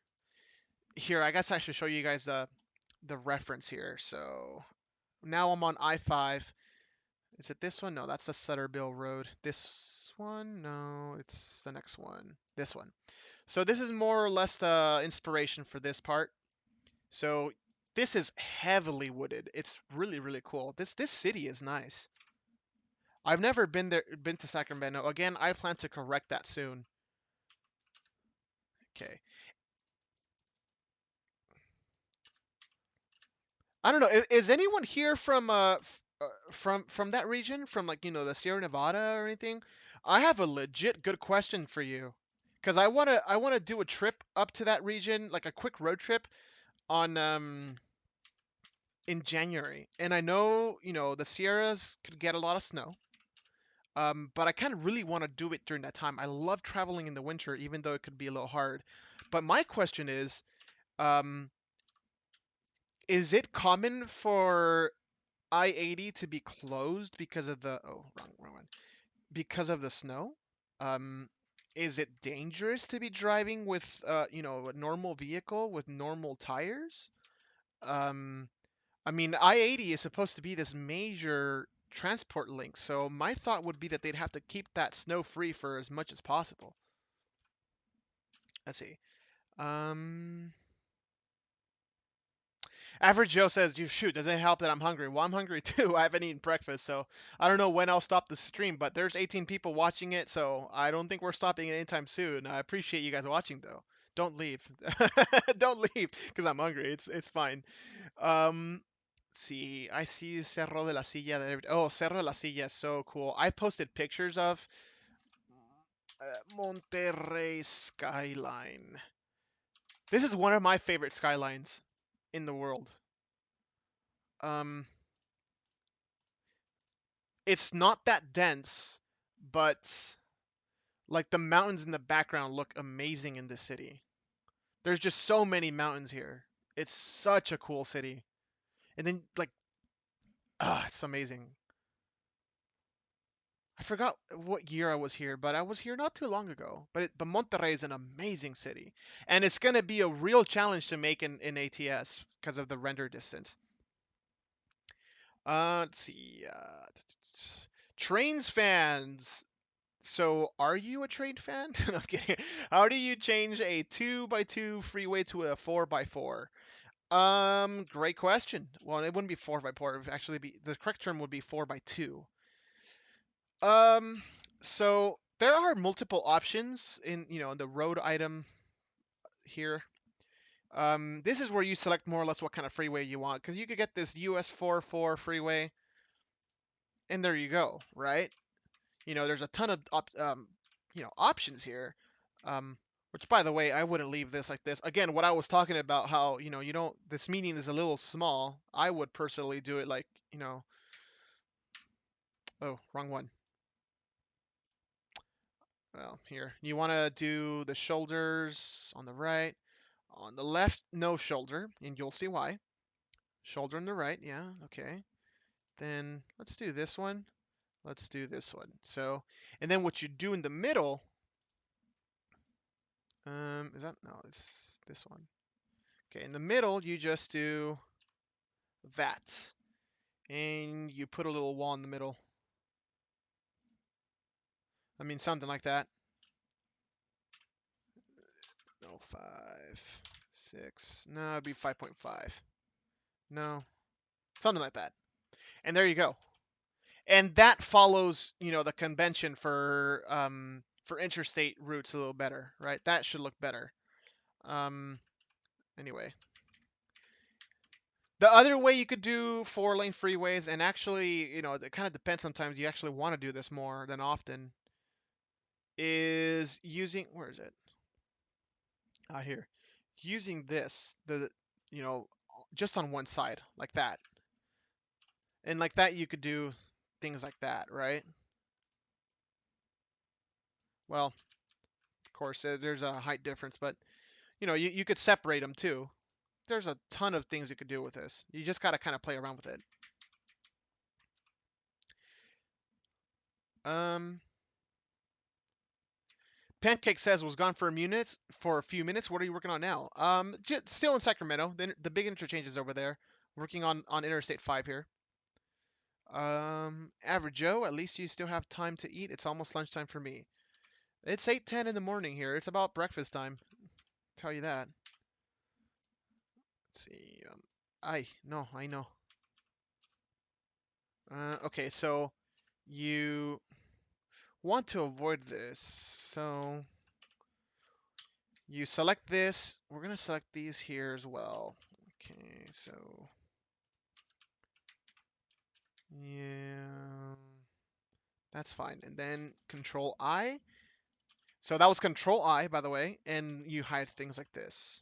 Here, I guess I should show you guys the reference here. So now I'm on I-5. Is it this one? No, that's the Sutterbill Road. This one? No, it's the next one. This one. So this is more or less the inspiration for this part. So this is heavily wooded. It's really, really cool. This city is nice. I've never been to Sacramento. Again, I plan to correct that soon. Okay. I don't know. Is anyone here from that region, from like the Sierra Nevada or anything? I have a legit good question for you, because I wanna do a trip up to that region, like a quick road trip on in January, and I know the Sierras could get a lot of snow. But I kind of really want to do it during that time. I love traveling in the winter, even though it could be a little hard. But my question um, is it common for I-80 to be closed because of the wrong one, because of the snow? Um, is it dangerous to be driving with a normal vehicle with normal tires? Um, I mean, I-80 is supposed to be this major transport link, so my thought would be that they'd have to keep that snow free for as much as possible. Let's see. Um, Average Joe says, "You shoot, doesn't it help that I'm hungry?" Well, I'm hungry too. I haven't eaten breakfast, so I don't know when I'll stop the stream, but there's 18 people watching it, so I don't think we're stopping it anytime soon. I appreciate you guys watching though. Don't leave. Don't leave because I'm hungry. It's fine. Um, see, I see Cerro de la Silla. Oh, Cerro de la Silla is so cool. I posted pictures of Monterrey skyline. This is one of my favorite skylines in the world. Um, it's not that dense, but like the mountains in the background look amazing in this city. There's just so many mountains here. It's such a cool city. And then like it's amazing. I forgot what year I was here, but I was here not too long ago. But Monterrey is an amazing city, and it's gonna be a real challenge to make in ATS because of the render distance. Let's see. Trains fans. So, are you a train fan? No, I'm kidding. How do you change a 2x2 freeway to a 4x4? Great question. Well, it wouldn't be 4x4. It would actually be the correct term would be 4x2. Um, so there are multiple options in the road item here. This is where you select more or less what kind of freeway you want, because you could get this US 44 freeway, and there you go, right? There's a ton of options here. Which, by the way, I wouldn't leave this like this. Again, what I was talking about, how you don't. This meeting is a little small. I would personally do it like. Oh, wrong one. Well, here. You want to do the shoulders on the right. On the left, no shoulder, and you'll see why. Shoulder on the right, yeah, okay. Then let's do this one. Let's do this one. So, and then what you do in the middle, is that, no, it's this one. Okay, in the middle, you just do that. And you put a little wall in the middle. I mean, something like that. No, 5, 6. No, it'd be 5.5. No, something like that. And there you go. And that follows, the convention for interstate routes a little better, right? That should look better. Anyway, the other way you could do 4-lane freeways, and actually, it kind of depends. Sometimes you actually want to do this more than often. Is using, where is it? Here, using this you know just on one side like that, and like that you could do things like that, right? Well, of course, there's a height difference, but you could separate them too. There's a ton of things you could do with this. You just gotta kind of play around with it. Um, Pancake says was gone for a few minutes. What are you working on now? Still in Sacramento. The big interchange is over there. Working on Interstate 5 here. Average Joe, at least you still have time to eat. It's almost lunchtime for me. It's 8:10 in the morning here. It's about breakfast time. Tell you that. Let's see. No, I know. Okay, so you want to avoid this. So you select this. We're gonna select these here as well. Okay, so yeah, that's fine. And then Control I. So that was Control I, by the way, and you hide things like this.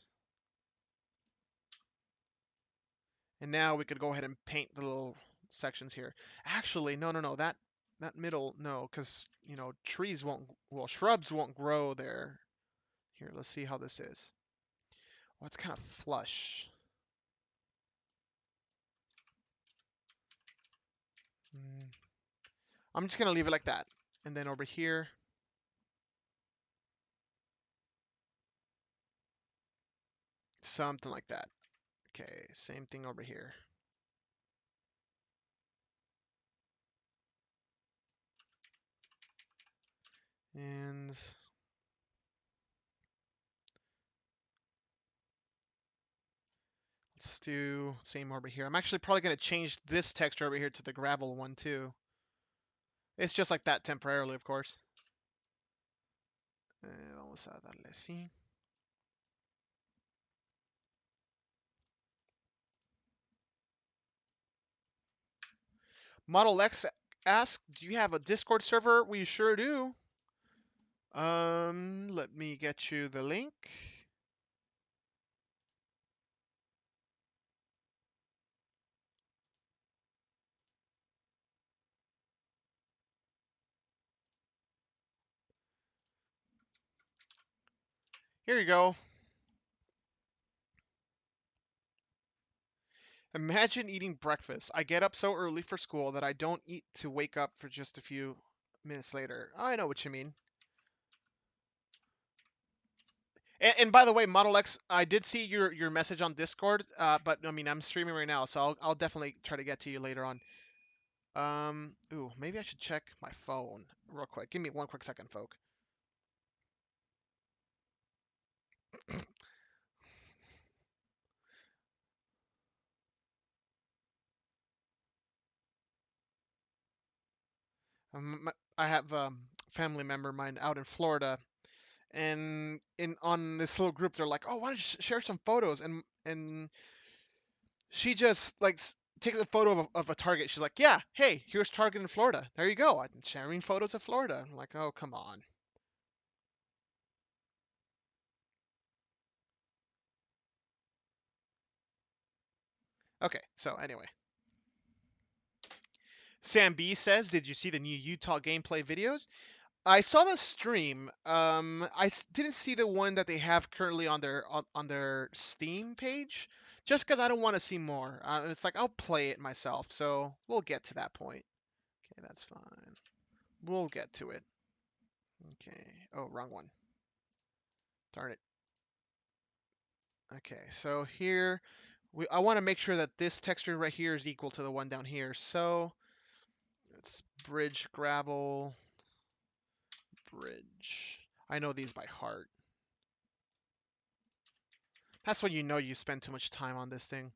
And now we could go ahead and paint the little sections here. Actually, no, no, no. That middle, no, because trees won't, well, shrubs won't grow there. Here, let's see how this is. Well, it's kind of flush. Mm, I'm just gonna leave it like that. And then over here, something like that. Okay, same thing over here. And let's do same over here. I'm actually probably gonna change this texture over here to the gravel one too. It's just like that temporarily, of course. Vamos a darle así. Model X asks, do you have a Discord server? We sure do. Let me get you the link. Here you go. Imagine eating breakfast. I get up so early for school that I don't eat to wake up for just a few minutes later. I know what you mean. And by the way, Model X, I did see your message on Discord, but I mean I'm streaming right now, so I'll definitely try to get to you later on. Ooh, maybe I should check my phone real quick. Give me one quick second, folk. I have a family member of mine out in Florida, and in on this little group, they're like, "Oh, why don't you share some photos?" And she just like takes a photo of a Target. She's like, "Yeah, hey, here's Target in Florida. There you go. I'm sharing photos of Florida." I'm like, "Oh, come on." Okay, so anyway, Sam B says, "Did you see the new Utah gameplay videos?" I saw the stream. Didn't see the one that they have currently on their Steam page, just because I don't want to see more. It's like I'll play it myself, so we'll get to that point. Okay, that's fine. We'll get to it. Okay. Oh, wrong one. Darn it. Okay, so here, I want to make sure that this texture right here is equal to the one down here. So it's bridge, gravel, bridge. I know these by heart. That's when you know you spend too much time on this thing.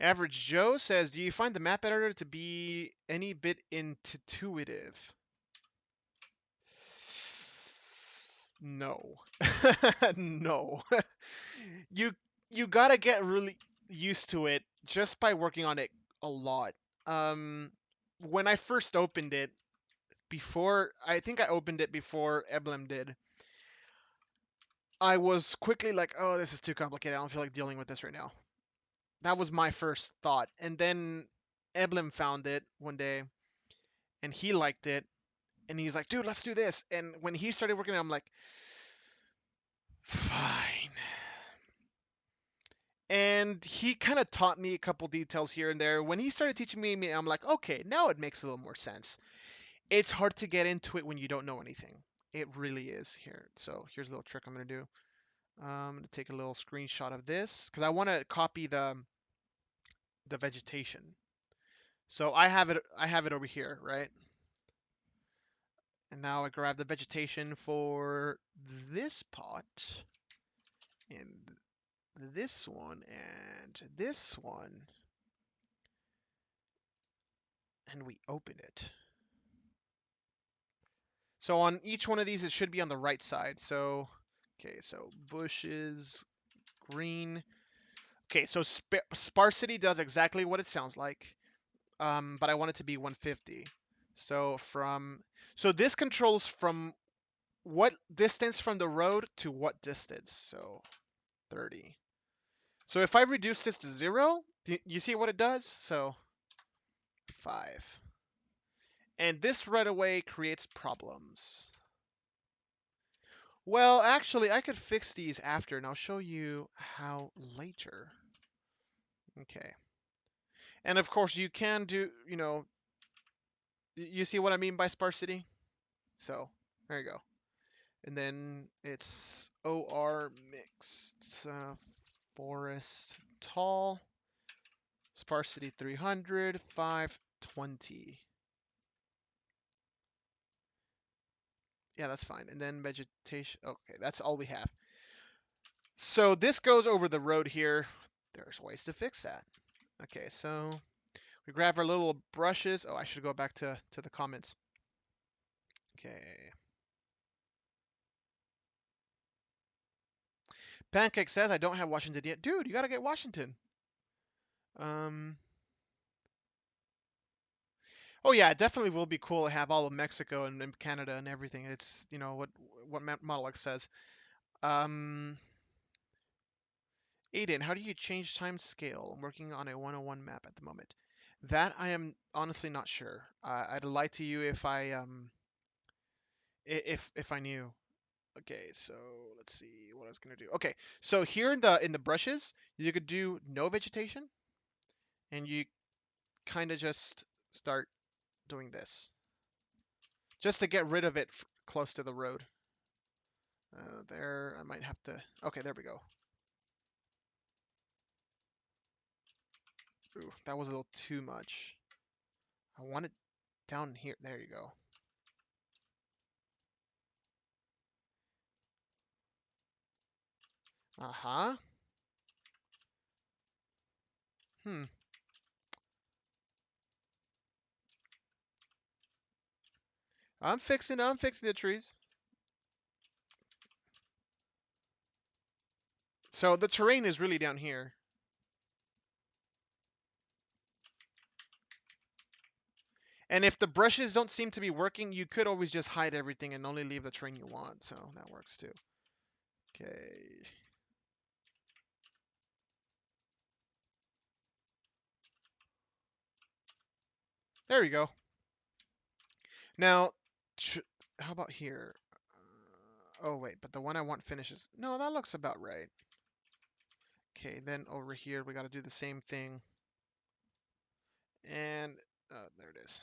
Average Joe says, do you find the map editor to be any bit intuitive? No. No. you you gotta get really used to it just by working on it a lot. Um, when I first opened it, I think I opened it before Eblem did, I was quickly like, oh, this is too complicated. I don't feel like dealing with this right now. That was my first thought. And then Eblem found it one day and he liked it. And he's like, dude, let's do this. And when he started working, I'm like, fine. And he kind of taught me a couple details here and there. When he started teaching me, I'm like, okay, now it makes a little more sense. It's hard to get into it when you don't know anything. It really is here. So here's a little trick I'm going to do. I'm going to take a little screenshot of this because I want to copy the vegetation. So I have it over here, right? And now I grab the vegetation for this pot and this one and this one, and we open it. So on each one of these, it should be on the right side. So, okay, so bushes, green. Okay, so sparsity does exactly what it sounds like, but I want it to be 150. So so this controls from what distance from the road to what distance. So 30. So if I reduce this to 0, you see what it does? So 5. And this right away creates problems. Well, actually, I could fix these after, and I'll show you how later. Okay. And of course, you can do, you see what I mean by sparsity? So, there you go. And then it's OR mixed forest tall, sparsity 300, 520. Yeah, that's fine. And then vegetation. Okay, that's all we have. So this goes over the road here. There's ways to fix that. Okay, so we grab our little brushes. Oh, I should go back to the comments. Okay. Pancake says I don't have Washington yet. Dude, you gotta get Washington. Um. Oh yeah, it definitely will be cool to have all of Mexico and Canada and everything. It's what Model X says. Um. Aiden, how do you change time scale? I'm working on a 101 map at the moment. That I am honestly not sure. I'd lie to you if if I knew. Okay, so let's see what I was gonna do. Okay, so here in the brushes, you could do no vegetation, and you kind of just start doing this, just to get rid of it close to the road. There, I might have to. Okay, there we go. Ooh, that was a little too much. I want it down here. There you go. Uh-huh. Hmm. I'm fixing the trees. So the terrain is really down here. And if the brushes don't seem to be working, you could always just hide everything and only leave the terrain you want. So that works too. Okay. There we go. Now, how about here? Oh wait, but the one I want finishes. No, that looks about right. Okay, then over here we got to do the same thing. And there it is.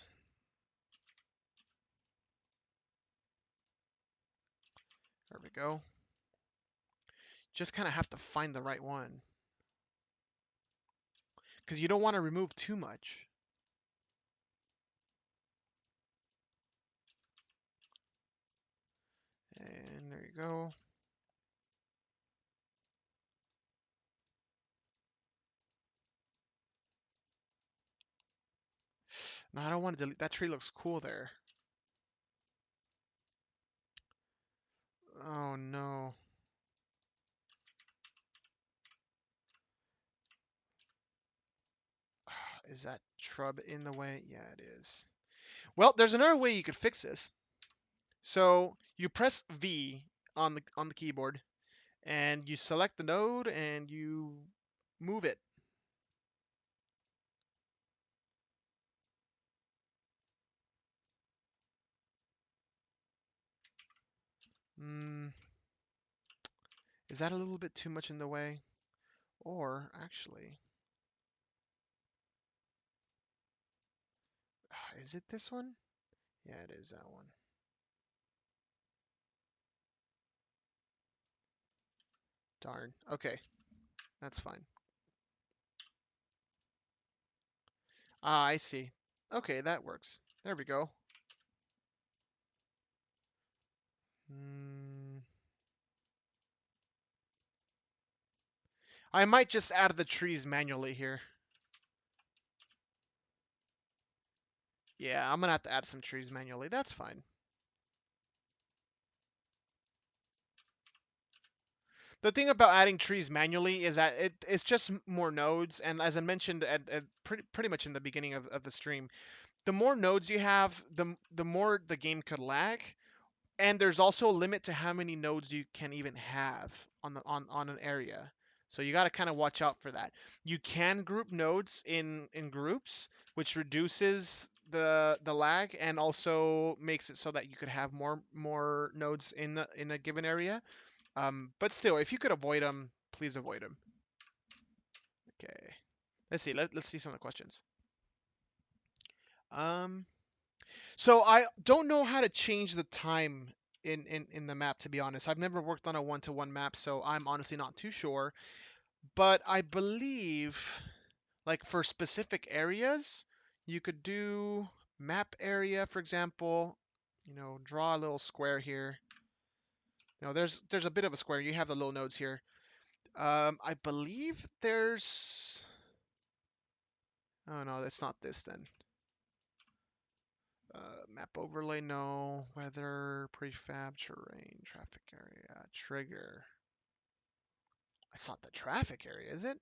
There we go. Just kind of have to find the right one. Because you don't want to remove too much. And there you go. No, I don't want to delete. That tree looks cool there. Oh no. Is that shrub in the way? Yeah, it is. Well, there's another way you could fix this. So you press V on the keyboard and you select the node and you move it. Mm, is that a little bit too much in the way? Or actually, is it this one? Yeah, it is that one. Darn. Okay, that's fine. Ah, I see. Okay, that works. There we go. Mm, I might just add the trees manually here. Yeah, I'm gonna have to add some trees manually. That's fine. The thing about adding trees manually is that it's just more nodes, and as I mentioned at pretty much in the beginning of the stream, the more nodes you have, the more the game could lag. And there's also a limit to how many nodes you can even have on an area. So you got to kind of watch out for that. You can group nodes in groups, which reduces the lag and also makes it so that you could have more nodes in a given area. But still, if you could avoid them, please avoid them. Okay. Let's see. Let's see some of the questions. Um, So I don't know how to change the time in the map, to be honest. I've never worked on a one-to-one map, so I'm honestly not too sure. But I believe, like for specific areas, you could do map area, for example. Draw a little square here. There's a bit of a square. You have the little nodes here. I believe there's. Oh no, that's not this then. Map overlay, no. Weather, prefab, terrain, traffic area, trigger. It's not the traffic area, is it?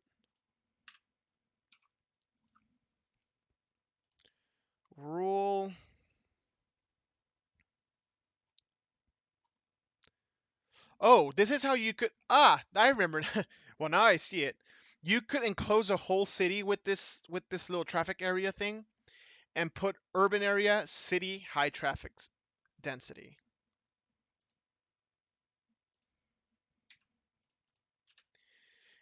Rule. Oh, this is how you could. Ah, I remember. Well, now I see it. You could enclose a whole city with this little traffic area thing, and put urban area, city, high traffic density.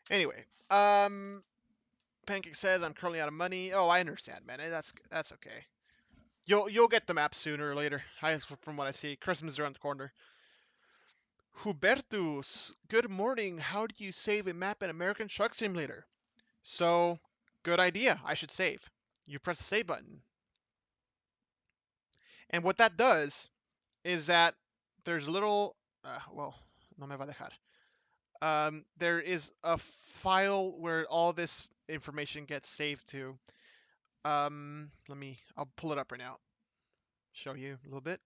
Anyway, Pancake says I'm currently out of money. Oh, I understand, man. That's okay. You'll get the map sooner or later. From what I see, Christmas is around the corner. Hubertus, good morning. How do you save a map in American Truck Simulator? So, good idea. I should save. You press the save button, and what that does is that there's a little. Well, no me va a dejar. There is a file where all this information gets saved to. I'll pull it up right now. Show you a little bit.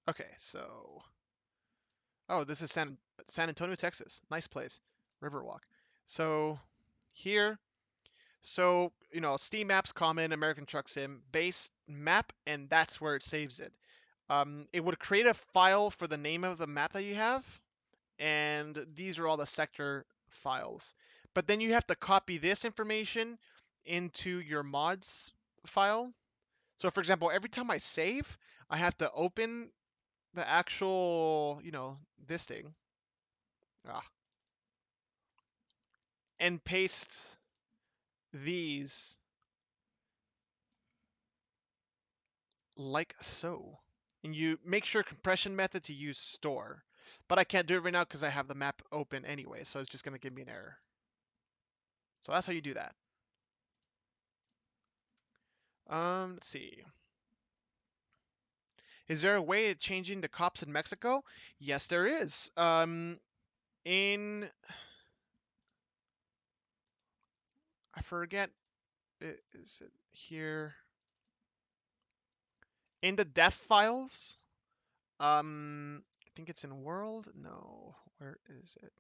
Okay, so oh, this is San Antonio, Texas. Nice place. Riverwalk. So here, Steam Maps, Common, American Truck Sim, base map, and that's where it saves it. It would create a file for the name of the map that you have, and these are all the sector files. But then you have to copy this information into your mods file. So for example, every time I save, I have to open the actual, this thing, ah, and paste these like so. And you make sure compression method to use store. But I can't do it right now because I have the map open anyway, so it's just going to give me an error. So that's how you do that. Let's see. Is there a way of changing the cops in Mexico? Yes, there is. In I forget, is it here? In the def files, I think it's in world. No, where is it?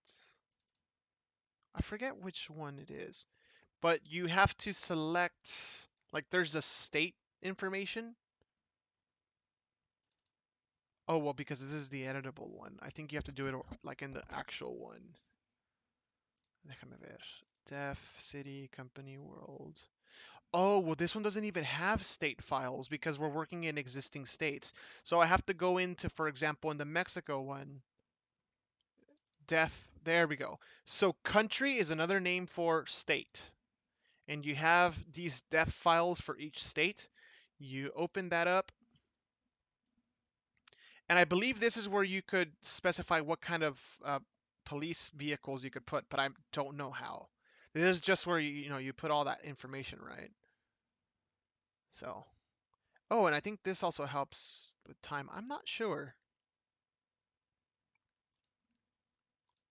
I forget which one it is. But you have to select, like, there's a state information. Oh, well, because this is the editable one. I think you have to do it like in the actual one. Déjame ver. Def, city, company, world. Oh, well, this one doesn't even have state files because we're working in existing states. So I have to go into, for example, in the Mexico one, def, there we go. So country is another name for state. And you have these def files for each state. You open that up. And I believe this is where you could specify what kind of police vehicles you could put, but I don't know how. This is just where you put all that information, right? So, oh, and I think this also helps with time. I'm not sure.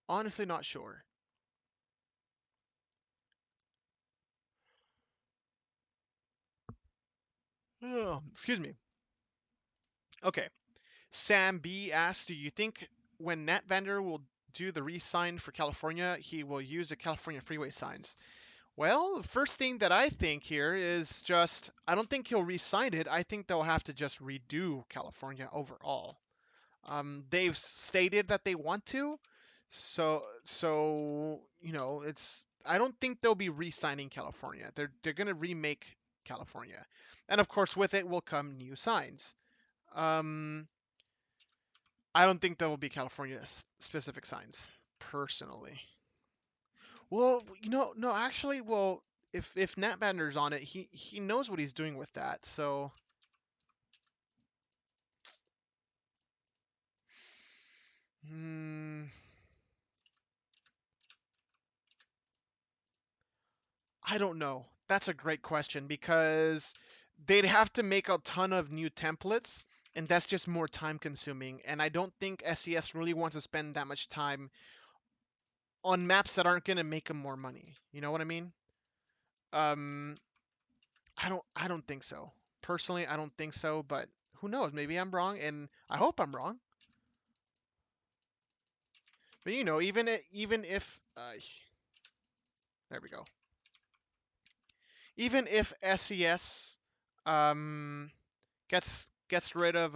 Honestly, not sure. Oh, excuse me. Okay. Sam B asks, do you think when Nat Vander will do the re-sign for California, he will use the California freeway signs? Well, the first thing that I think here is just, I don't think he'll re-sign it. I think they'll have to just redo California overall. They've stated that they want to, so it's. I don't think they'll be re-signing California. They're gonna remake California, and of course with it will come new signs. Um, I don't think there will be California specific signs, personally. Well, no, actually, well, if Nat Bander's on it, he knows what he's doing with that. So, hmm, I don't know. That's a great question because they'd have to make a ton of new templates, and that's just more time consuming. And I don't think SES really wants to spend that much time on maps that aren't going to make them more money. You know what I mean? Um, I don't think so. Personally, I don't think so, but who knows? Maybe I'm wrong, and I hope I'm wrong. But even if there we go. Even if SES um gets rid of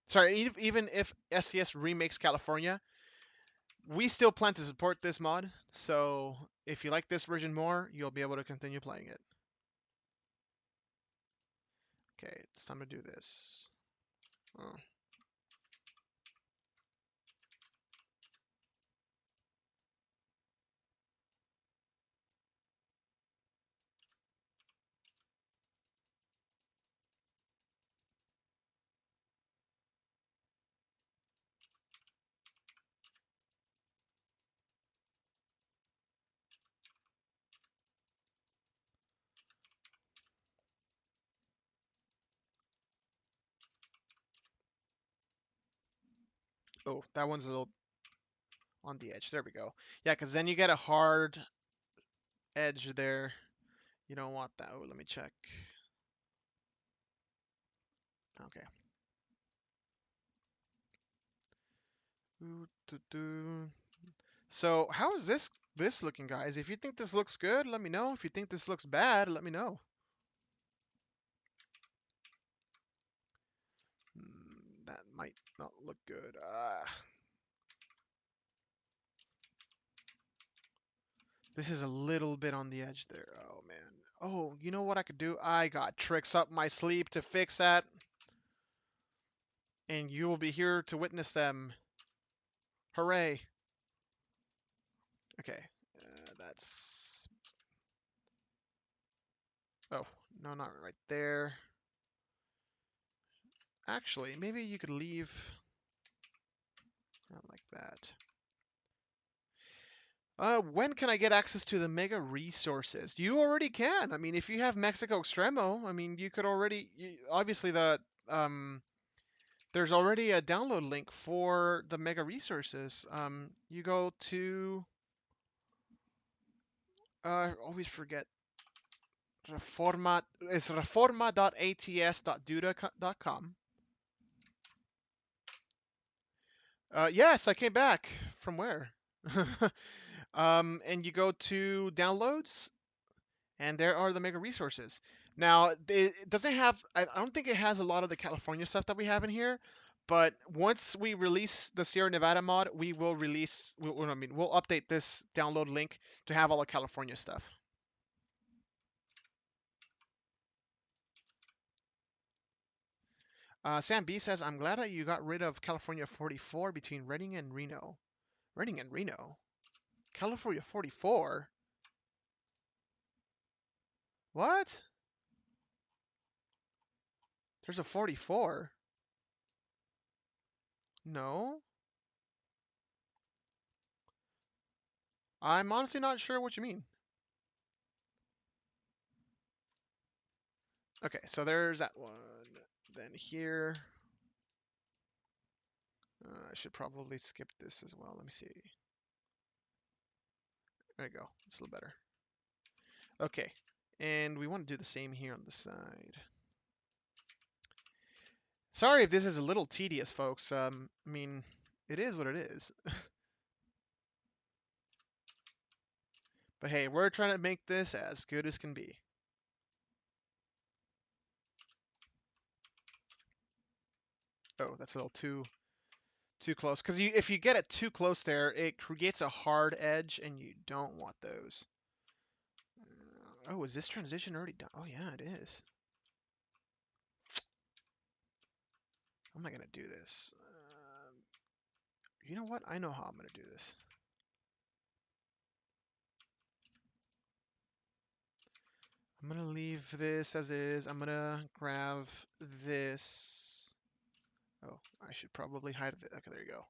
sorry, even if SES remakes California, we still plan to support this mod. So if you like this version more, you'll be able to continue playing it. Okay, it's time to do this. Oh. Oh, that one's a little on the edge. There we go. Yeah, because then you get a hard edge there. You don't want that. Oh, let me check. Okay. So how is this looking, guys? If you think this looks good, let me know. If you think this looks bad, let me know. That might not look good. This is a little bit on the edge there. Oh man. Oh, you know what I could do? I got tricks up my sleeve to fix that, and you will be here to witness them. Hooray. Okay. That's... Oh, no, not right there. Actually, maybe you could leave... Not like that. When can I get access to the mega resources? You already can. I mean, if you have Mexico Extremo, I mean, you could already... Obviously, there's already a download link for the mega resources. You go to... always forget. Reforma... It's reforma.ats.duda.com. Yes, I came back. From where? And you go to downloads, and there are the mega resources. Now, it doesn't have, I don't think it has a lot of the California stuff that we have in here, but once we release the Sierra Nevada mod, we will release, I mean, we'll update this download link to have all the California stuff. Sam B says, I'm glad that you got rid of California 44 between Redding and Reno. Redding and Reno? California 44? What? There's a 44? No? I'm honestly not sure what you mean. Okay, so there's that one. Then here, I should probably skip this as well. Let me see. There you go. It's a little better. Okay, and we want to do the same here on the side. Sorry if this is a little tedious, folks. I mean, it is what it is. But hey, we're trying to make this as good as can be. Oh, that's a little too close. Because if you get it too close there, it creates a hard edge, and you don't want those. Oh, is this transition already done? Oh yeah, it is. How am I gonna do this? You know what? I know how I'm gonna do this. I'm gonna leave this as is. I'm gonna grab this. Oh, I should probably hide it. Okay, there you go.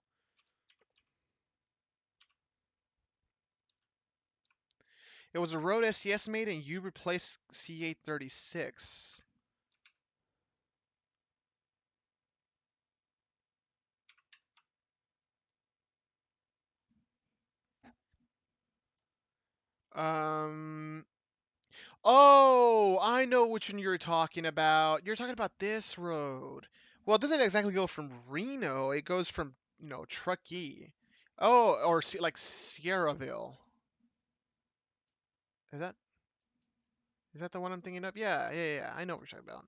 It was a Rode SCS made, and you replaced C836. Um. Oh, I know which one you're talking about. You're talking about this road. Well, it doesn't exactly go from Reno. It goes from, Truckee. Oh, or like Sierraville. Is that is that the one I'm thinking of? Yeah, yeah, yeah. I know what you're talking about.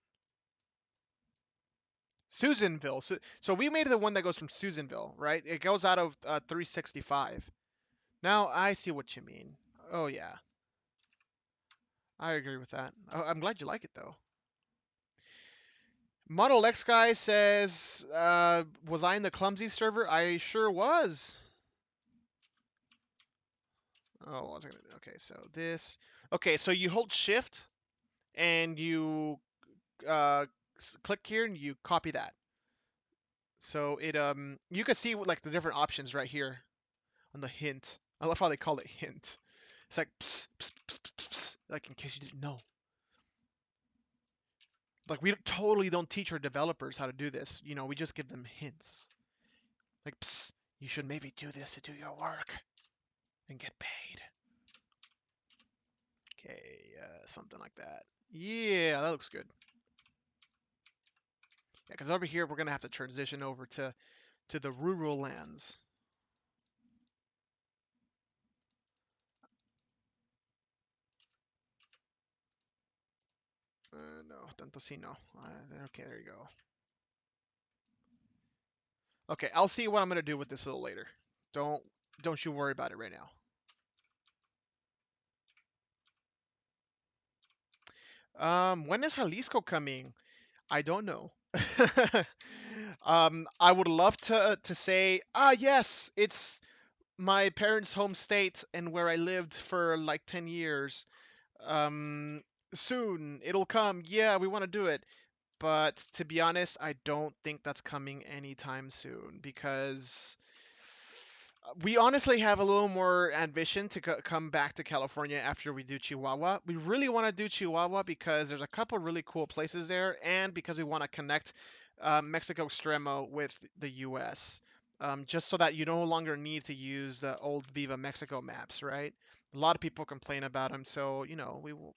Susanville. So we made the one that goes from Susanville, right? It goes out of 365. Now I see what you mean. Oh yeah, I agree with that. Oh, I'm glad you like it though. Model X guy says, "Was I in the clumsy server? I sure was." Oh, what was I gonna do? Okay, so this. Okay, so you hold Shift and you uh, click here and you copy that. So you can see like the different options right here on the hint. I love how they call it hint. It's like pss, pss, pss, pss, pss, like in case you didn't know. Like we totally don't teach our developers how to do this. We just give them hints. Like, pss, you should maybe do this to do your work and get paid. Okay, something like that. Yeah, that looks good. Yeah, because over here we're gonna have to transition over to the rural lands. No, tanto si no. Okay, there you go. Okay, I'll see what I'm gonna do with this a little later. Don't don't you worry about it right now. When is Jalisco coming? I don't know. I would love to say, yes, it's my parents' home state and where I lived for like 10 years. Um, Soon it'll come. Yeah, we want to do it. But to be honest, I don't think that's coming anytime soon because we honestly have a little more ambition to come back to California after we do Chihuahua. We really want to do Chihuahua because there's a couple really cool places there, and because we want to connect Mexico Extremo with the U.S. Just so that you no longer need to use the old Viva Mexico maps, right? A lot of people complain about them, so we will.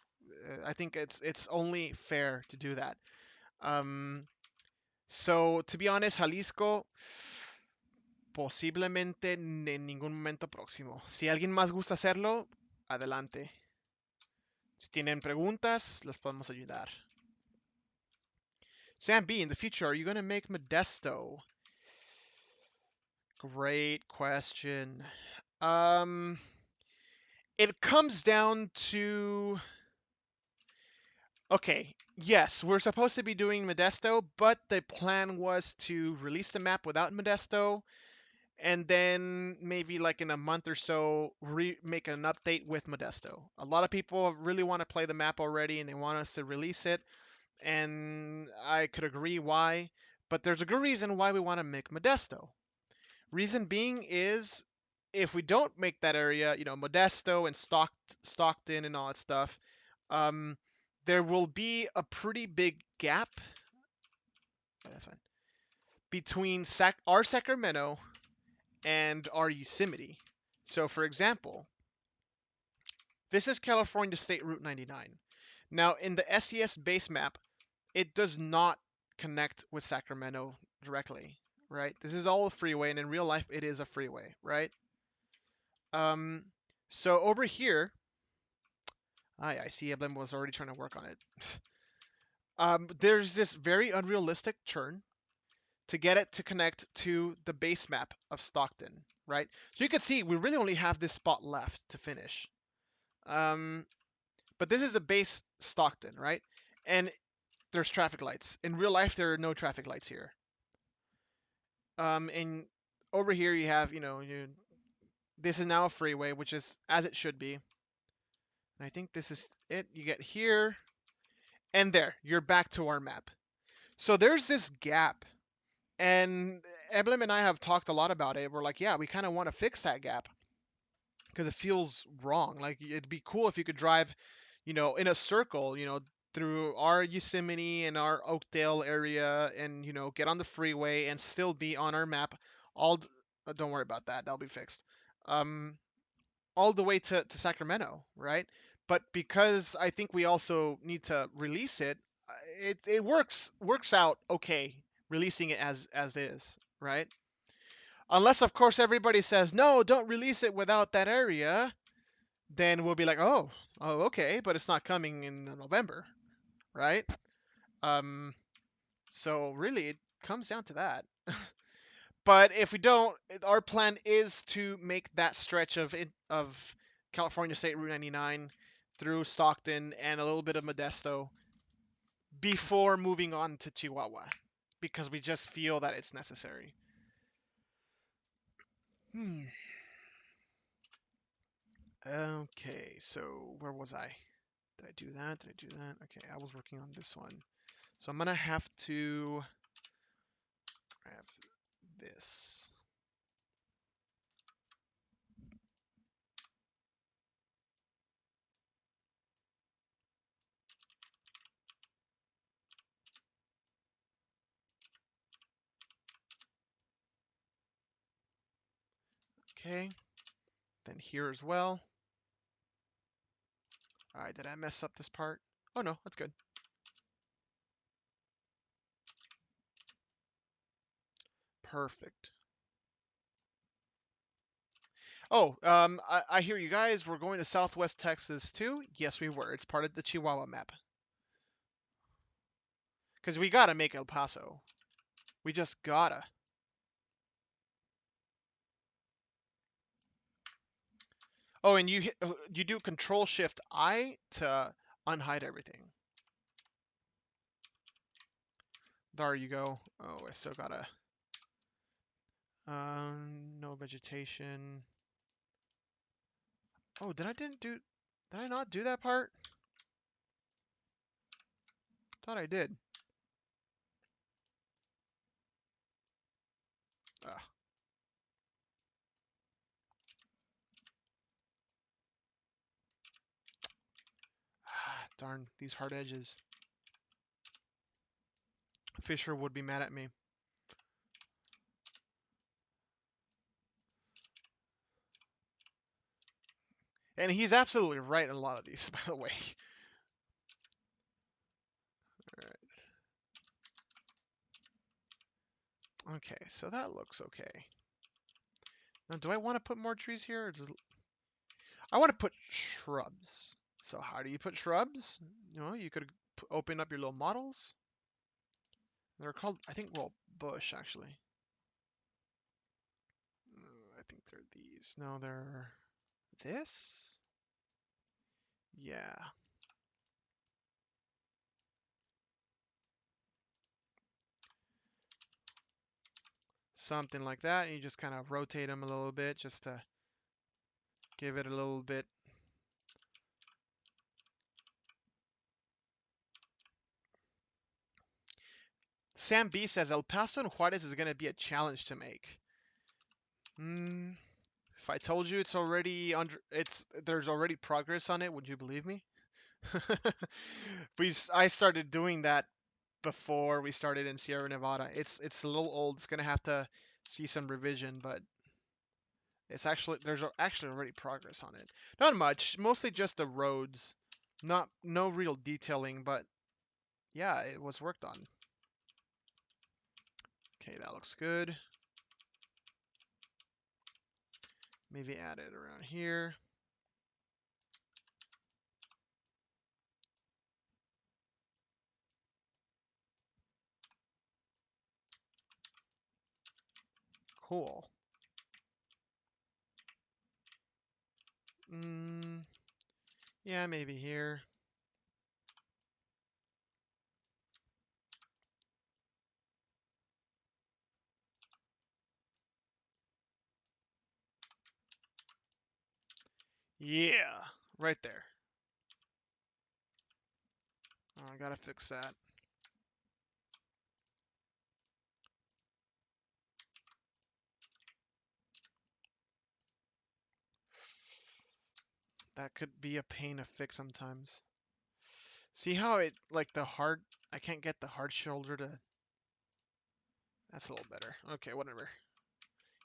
I think it's only fair to do that. Um, so to be honest, Jalisco. Posiblemente en ningún momento próximo. Si alguien más gusta hacerlo, adelante. Si tienen preguntas, les podemos ayudar. Sam B, in the future, are you going to make Modesto? Great question. Um, it comes down to. Okay, yes, we're supposed to be doing Modesto, but the plan was to release the map without Modesto and then maybe like in a month or so make an update with Modesto. A lot of people really want to play the map already and they want us to release it, and I could agree why, but there's a good reason why we want to make Modesto. Reason being is if we don't make that area, Modesto and Stockton and all that stuff, um, there will be a pretty big gap. That's fine. Between our Sacramento and our Yosemite. So, for example, this is California State Route 99. Now, in the SES base map, it does not connect with Sacramento directly, right? This is all a freeway, and in real life, it is a freeway, right? Um, so over here, I see Eblem was already trying to work on it. There's this very unrealistic turn to get it to connect to the base map of Stockton, right? So you can see we really only have this spot left to finish. But this is the base Stockton, right? And there's traffic lights. In real life, there are no traffic lights here. And over here you have, this is now a freeway, which is as it should be. And I think this is it. You get here, and there, you're back to our map. So there's this gap, and Evelyn and I have talked a lot about it. We're like, yeah, we kind of want to fix that gap because it feels wrong. Like it'd be cool if you could drive, in a circle, through our Yosemite and our Oakdale area, and get on the freeway and still be on our map. Don't worry about that. That'll be fixed. Um, all the way to Sacramento, right? But because I think we also need to release it, it works out okay releasing it as is, right? Unless of course everybody says no, don't release it without that area, then we'll be like, oh, okay, but it's not coming in November, right? Um, so really, it comes down to that. But if we don't, our plan is to make that stretch of California State Route 99 through Stockton and a little bit of Modesto before moving on to Chihuahua, because we just feel that it's necessary. Hmm. Okay, so where was I? Did I do that? Did I do that? Okay, I was working on this one. So I'm gonna have to grab this. Okay, then here as well. All right, did I mess up this part? Oh no, that's good. Perfect. Oh, I hear you guys. We're going to Southwest Texas too. Yes, we were. It's part of the Chihuahua map. Because we gotta make El Paso. We just gotta. Oh, and you do Control Shift I to unhide everything. There you go. Oh, I still gotta. No vegetation. Oh, did I not do that part? Thought I did. Ah, darn, these hard edges. Fisher would be mad at me. And he's absolutely right in a lot of these, by the way. Alright. Okay, so that looks okay. Now, do I want to put more trees here? I want to put shrubs. So how do you put shrubs? You know, you could open up your little models. They're called, I think, well, bush, actually. I think they're these. No, they're this? Yeah. Something like that. And you just kind of rotate them a little bit just to give it a little bit. Sam B says El Paso and Juarez is going to be a challenge to make. If I told you there's already progress on it, would you believe me? I started doing that before we started in Sierra Nevada. It's a little old. It's gonna have to see some revision, but there's actually already progress on it. Not much, mostly just the roads. No real detailing, but yeah, it was worked on. Okay, that looks good. Maybe add it around here. Cool. Yeah, maybe here. Yeah, right there. Oh, I gotta fix that. That could be a pain to fix sometimes. See how I can't get the hard shoulder to. That's a little better. Okay, whatever.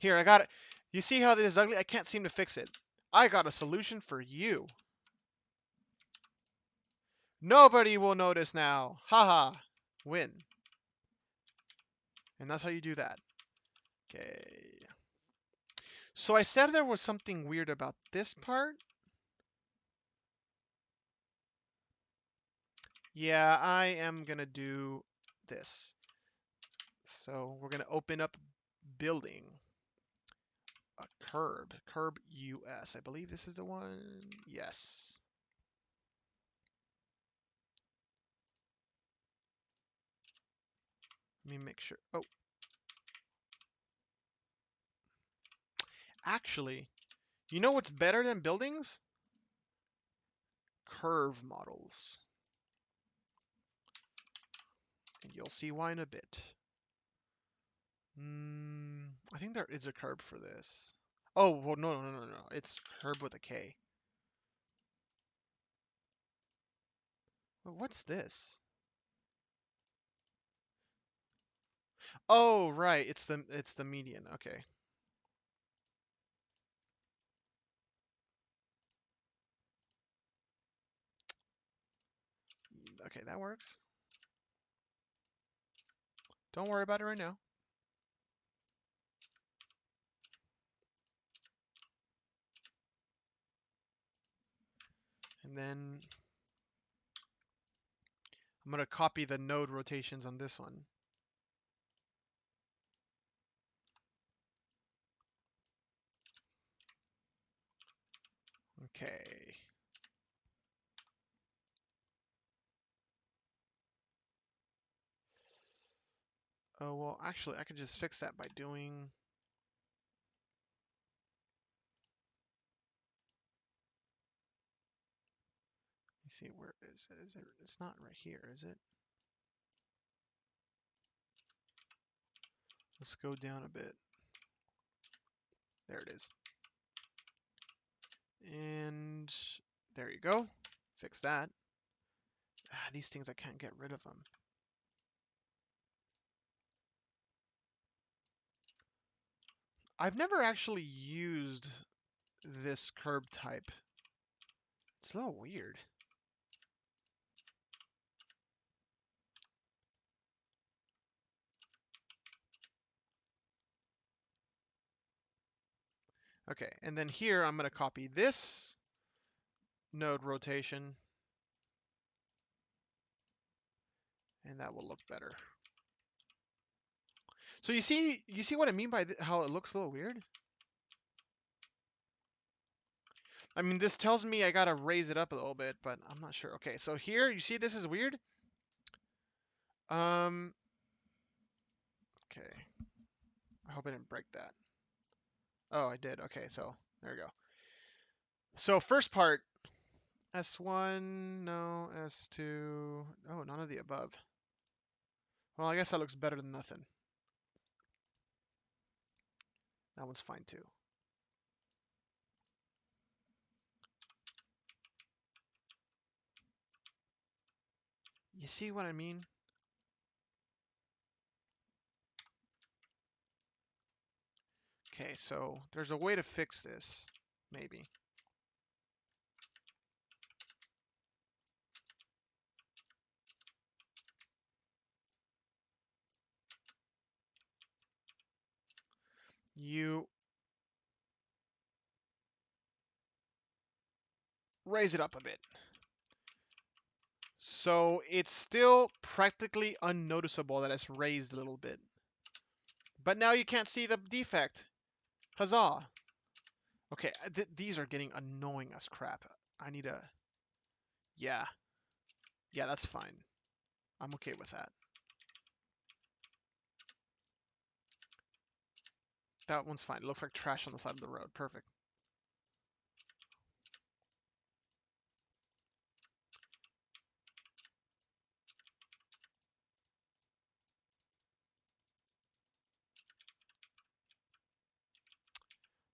Here, I got it. You see how this is ugly? I can't seem to fix it. I got a solution for you. Nobody will notice now. Haha. Win. And that's how you do that. Okay. So I said there was something weird about this part. Yeah, I am going to do this. So we're going to open up building. A curb US. I believe this is the one. Yes. Let me make sure. Oh, actually, you know what's better than buildings? Curve models. And you'll see why in a bit. I think there is a curb for this. Oh, well, no. It's curb with a K. Well, what's this? Oh, right. It's the median. Okay. Okay, that works. Don't worry about it right now. And then I'm going to copy the node rotations on this one. Okay. Oh, well, actually, I could just fix that by doing... Let me see, where is it? Is it? It's not right here, is it? Let's go down a bit. There it is. And there you go. Fix that. Ah, these things, I can't get rid of them. I've never actually used this curb type. It's a little weird. Okay, and then here I'm going to copy this node rotation, and that will look better. So you see what I mean by how it looks a little weird? I mean, this tells me I gotta raise it up a little bit, but I'm not sure. Okay, so here, you see this is weird? Okay. I hope I didn't break that. Oh, I did. Okay, so there we go. So first part, S1, no, S2, oh, none of the above. Well, I guess that looks better than nothing. That one's fine too. You see what I mean? Okay, so there's a way to fix this, maybe. You raise it up a bit. So it's still practically unnoticeable that it's raised a little bit. But now you can't see the defect. Huzzah. Okay, these are getting annoying as crap. I need a... Yeah. Yeah, that's fine. I'm okay with that. That one's fine. It looks like trash on the side of the road. Perfect.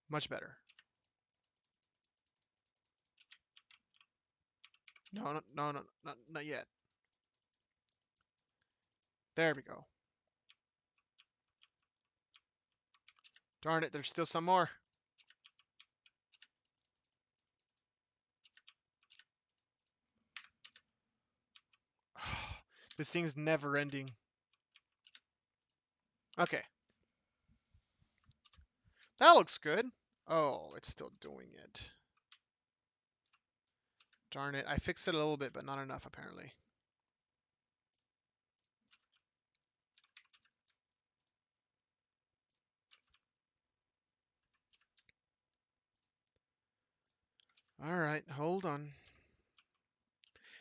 Much better. No, no, no, no, not yet. There we go. Darn it, there's still some more. This thing's never ending. Okay. That looks good. Oh, it's still doing it. Darn it. I fixed it a little bit, but not enough, apparently. All right, hold on.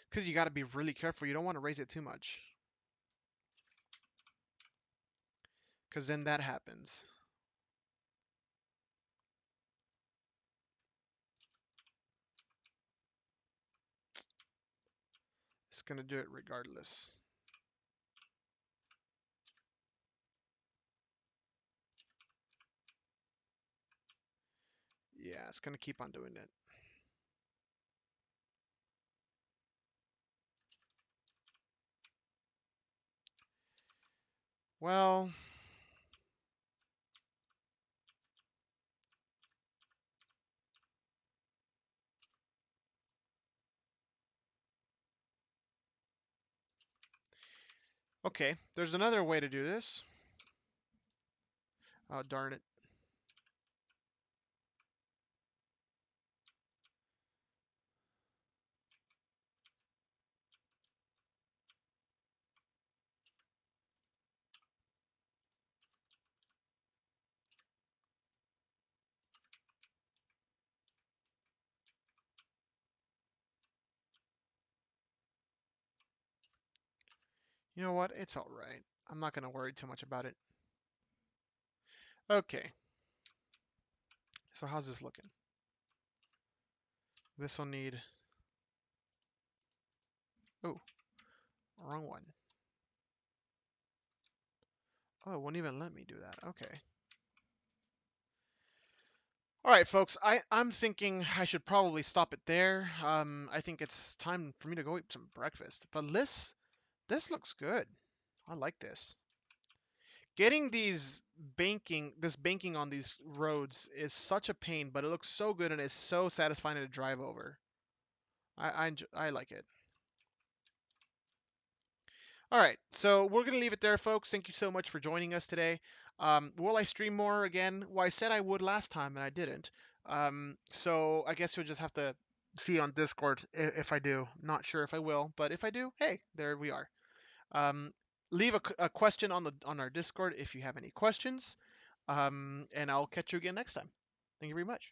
Because you got to be really careful. You don't want to raise it too much. Because then that happens. It's going to do it regardless. Yeah, it's going to keep on doing it. Well, okay, there's another way to do this. Oh, darn it. You know what? It's all right. I'm not gonna worry too much about it. Okay, so how's this looking? This will need, oh, wrong one. Oh, it won't even let me do that. Okay. All right, folks. I'm thinking I should probably stop it there. I think it's time for me to go eat some breakfast. But this looks good. I like this. Getting this banking on these roads is such a pain, but it looks so good and it's so satisfying to drive over. I like it. All right, so we're gonna leave it there, folks. Thank you so much for joining us today. Will I stream more again? Well, I said I would last time and I didn't. So I guess you'll just have to see on Discord if I do. Not sure if I will, but if I do, hey, there we are. Um, leave a question on our Discord if you have any questions, and I'll catch you again next time. Thank you very much.